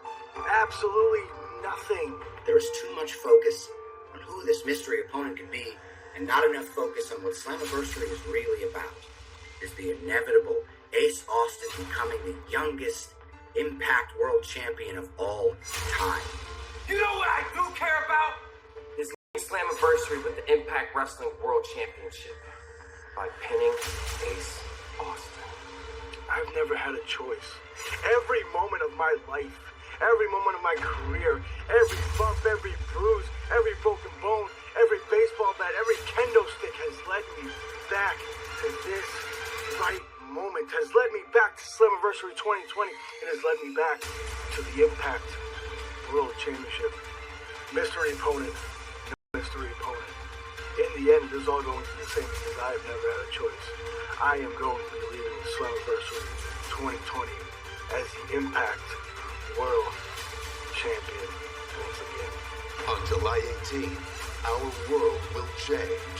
absolutely nothing.
There is too much focus on who this mystery opponent could be, and not enough focus on what Slammiversary is really about. Is the inevitable Ace Austin becoming the youngest Impact World Champion of all time.
You know what I do care about? Is Slammiversary with the Impact Wrestling World Championship by pinning Ace Austin.
I've never had a choice. Every moment of my life, every moment of my career, every bump, every bruise, every broken bone, every baseball bat, every kendo stick has led me back to this right moment, has led me back to Slammiversary 2020, and has led me back to the Impact World Championship. Mystery opponent, no mystery opponent. In the end, this is all going to be the same because I have never had a choice. I am going to be leaving Slammiversary 2020 as the Impact World Champion once again.
On July 18th, our world will change.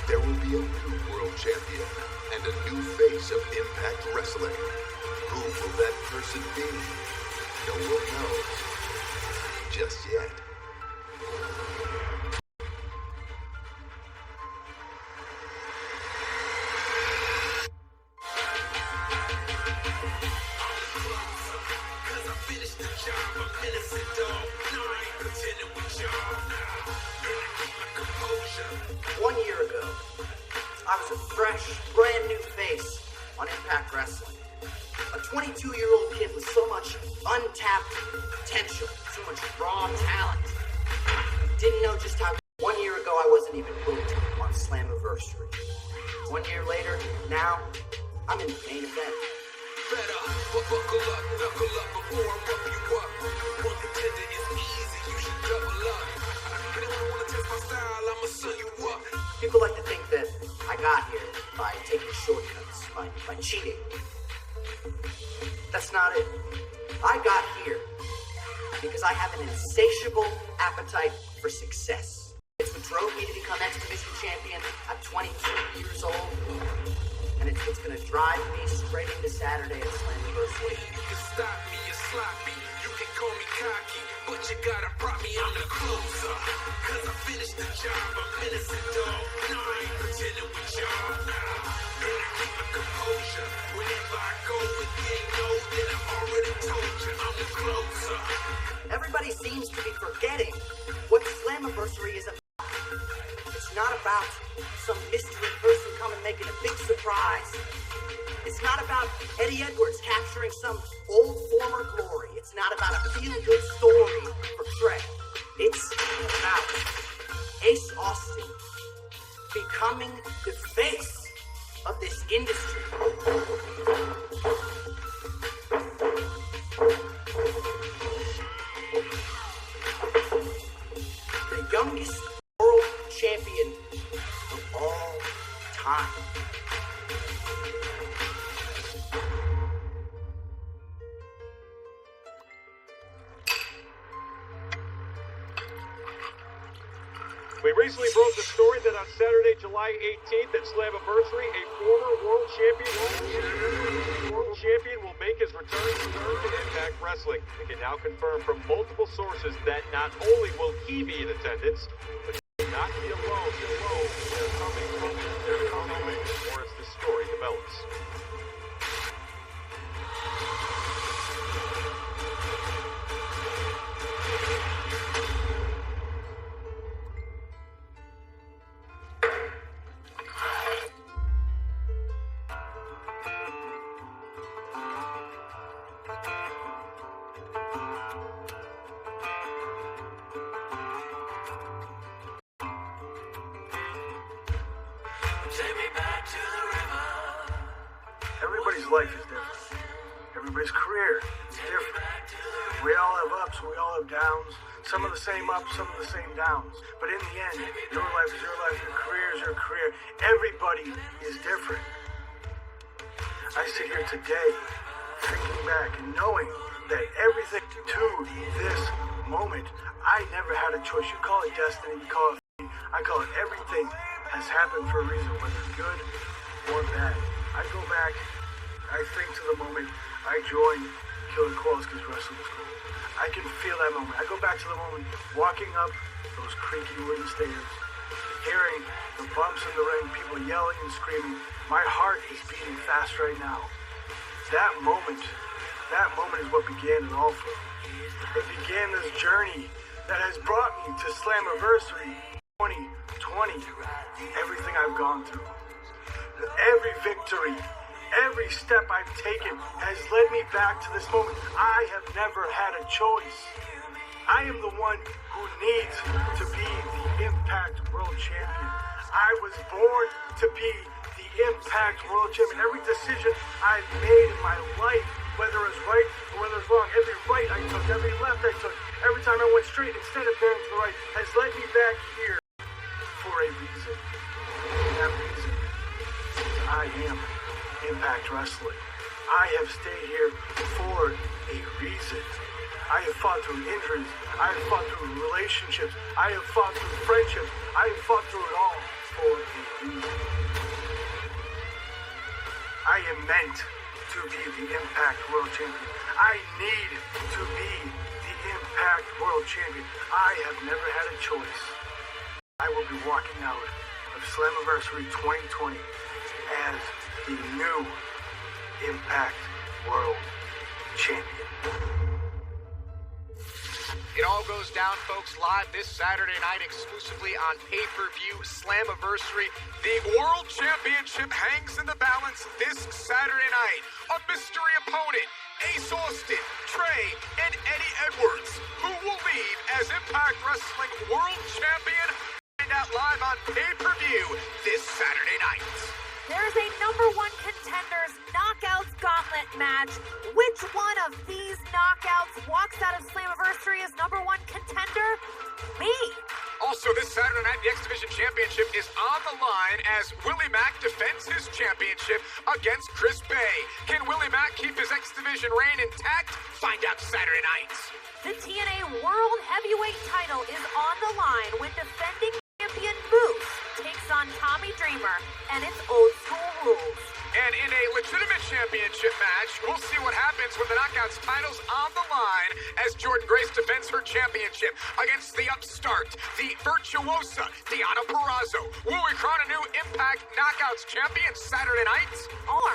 There will be a new world champion and a new face of Impact Wrestling. Who will that person be? No one knows. Just yet.
One year ago, I was a fresh, brand new face on Impact Wrestling. A 22-year-old kid with so much untapped potential, so much raw talent. Didn't know just how 1 year ago I wasn't even booked on Slammiversary. 1 year later, now, I'm in the main event.
Better, but buckle up, knuckle up before I rough you up. One contender is easy, you should double up. Anyone wanna test my style?
about it? I got here because I have an insatiable appetite for success. It's what drove me to become X Division champion at 22 years old. And it's what's going to drive me straight into Saturday at Slammiversary.
You can stop me, you're sloppy. You can call me cocky, but you gotta prop me on the closer. Cause I finished the job, I'm innocent, dog. No, I ain't pretending with y'all. Nah, and I keep my composure. Whenever I go with you, know that I already told you I'm the closer.
Everybody seems to be forgetting what Slammiversary is about. It's not about some mystery person coming making a big surprise. It's not about Eddie Edwards capturing some old former glory. It's not about a feel-good story for Trey. It's about Ace Austin becoming the face of this industry. The youngest world champion of all time.
We recently broke the story that on Saturday, July 18th at Slammiversary, a former world champion will make his return to Impact Wrestling. We can now confirm from multiple sources that not only will he be in attendance, but he will not be alone. They're coming, or as the story develops.
Everybody's life is different. Everybody's career is different. We all have ups, we all have downs. Some of the same ups, some of the same downs. But in the end, your life is your life, your career is your career. Everybody is different. I sit here today thinking back and knowing that everything to this moment, I never had a choice. You call it destiny, you call it fate. I call it everything has happened for a reason, whether good or bad. I go back, I think to the moment I joined Killer Kowalski's wrestling school. I can feel that moment. I go back to the moment walking up those creaky wooden stairs, hearing the bumps in the ring, people yelling and screaming. My heart is beating fast right now. That moment is what began it all for me. It began this journey that has brought me to Slammiversary 2020. Everything I've gone through. Every victory, every step I've taken has led me back to this moment. I have never had a choice. I am the one who needs to be the Impact World Champion. I was born to be the Impact World Champion. Every decision I've made in my life, whether it was right or whether it was wrong, every right I took, every left I took, every time I went straight instead of bearing to the right, has led me back here for a reason. And that reason is I am Impact Wrestling. I have stayed here for a reason. I have fought through injuries. I have fought through relationships. I have fought through friendships. I have fought through it all for a reason. I am meant to be the Impact World Champion. I need to be the Impact World Champion. I have never had a choice. I will be walking out of Slammiversary 2020 as the new Impact World Champion.
It all goes down, folks, live this Saturday night exclusively on pay-per-view Slammiversary. The World Championship hangs in the balance this Saturday night. A mystery opponent, Ace Austin, Trey, and Eddie Edwards, who will leave as Impact Wrestling World Champion. Find out live on pay-per-view this Saturday night.
There's a number one contenders knockouts gauntlet match. Which one of these knockouts walks out of Slammiversary as number one contender? Me.
Also Also, this Saturday night, the X Division Championship is on the line as Willie Mack defends his championship against Chris Bay. Can Willie Mack keep his X Division reign intact? Find out Saturday night.
The TNA World Heavyweight title is on the line when defending champion Moose takes on Tommy Dreamer, and it's old school rules.
And in a legitimate championship match, we'll see what happens when the Knockouts title's on the line as Jordan Grace defends her championship against the upstart, the virtuosa, Deonna Purrazzo. Will we crown a new Impact Knockouts champion Saturday night?
Or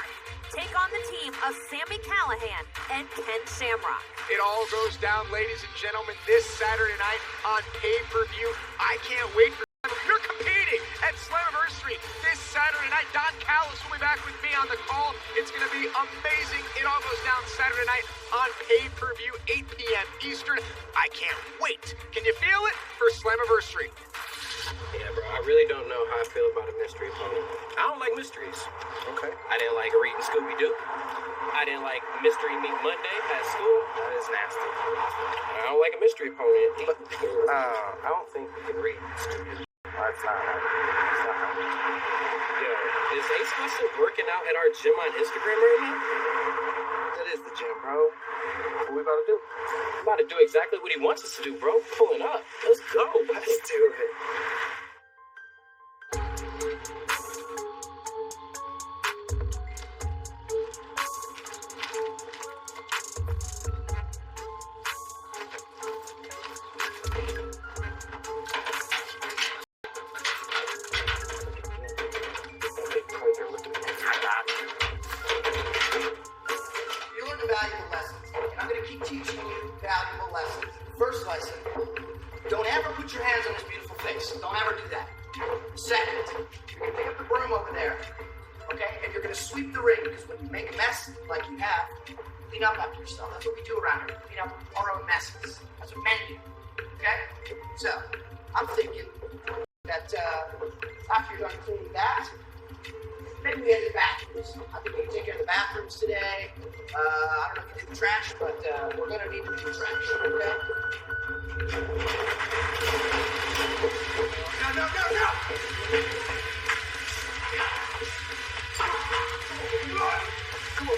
take on the team of Sami Callihan and Ken Shamrock.
It all goes down, ladies and gentlemen, this Saturday night on pay-per-view. I can't wait for you're competing at Slammiversary this Saturday night. Don Callis will be back with me on the call. It's going to be amazing. It all goes down Saturday night on pay-per-view, 8 p.m. Eastern. I can't wait. Can you feel it for Slammiversary?
Yeah, bro, I really don't know how I feel about a mystery opponent. I don't like mysteries. Okay. I didn't like reading Scooby-Doo. I didn't like Mystery Meat Monday at school. That is nasty. I don't like a mystery opponent. But, I don't think we can read Scooby-Doo. It's not happening. Yo, is Ace Hustle working out at our gym on Instagram right now? That is the gym, bro. What we about to do? We're about to do exactly what he wants us to do, bro. Pulling up. Let's go. Let's do it.
First lesson, don't ever put your hands on his beautiful face. Don't ever do that. Second, you're going to pick up the broom over there, okay? And you're going to sweep the ring, because when you make a mess like you have, clean up after yourself. That's what we do around here. Clean up our own messes. That's what men do, okay? So, I'm thinking that after you're done cleaning that, maybe we hit the bathrooms. I think we can take care of the bathrooms today. I don't know if you do the trash, but we're going to need to do the trash, okay? No! Come on,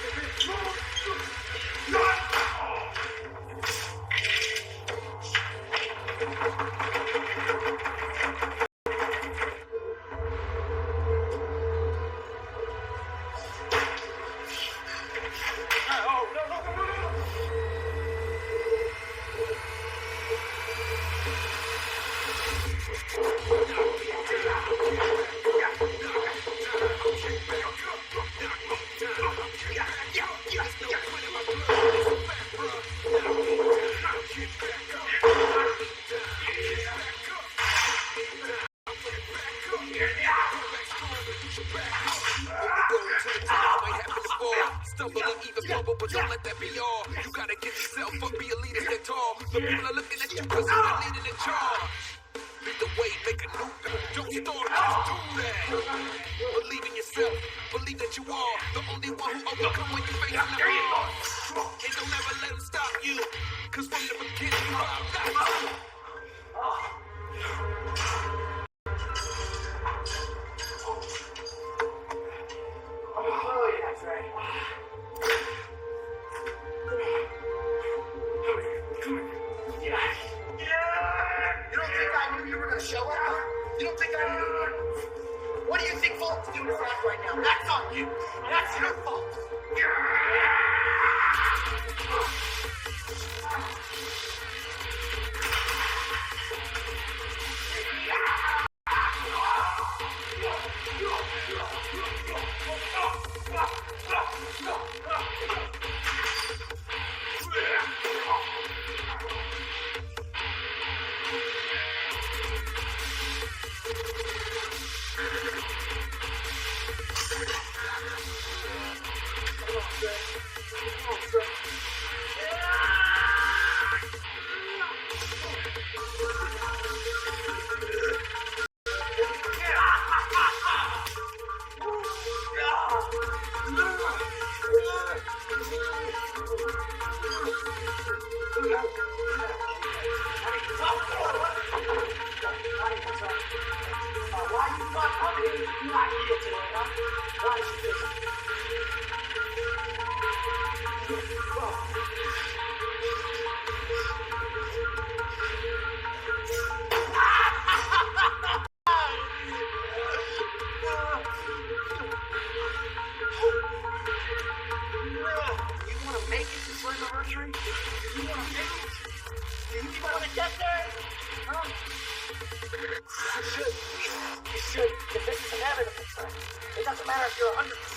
you're 100%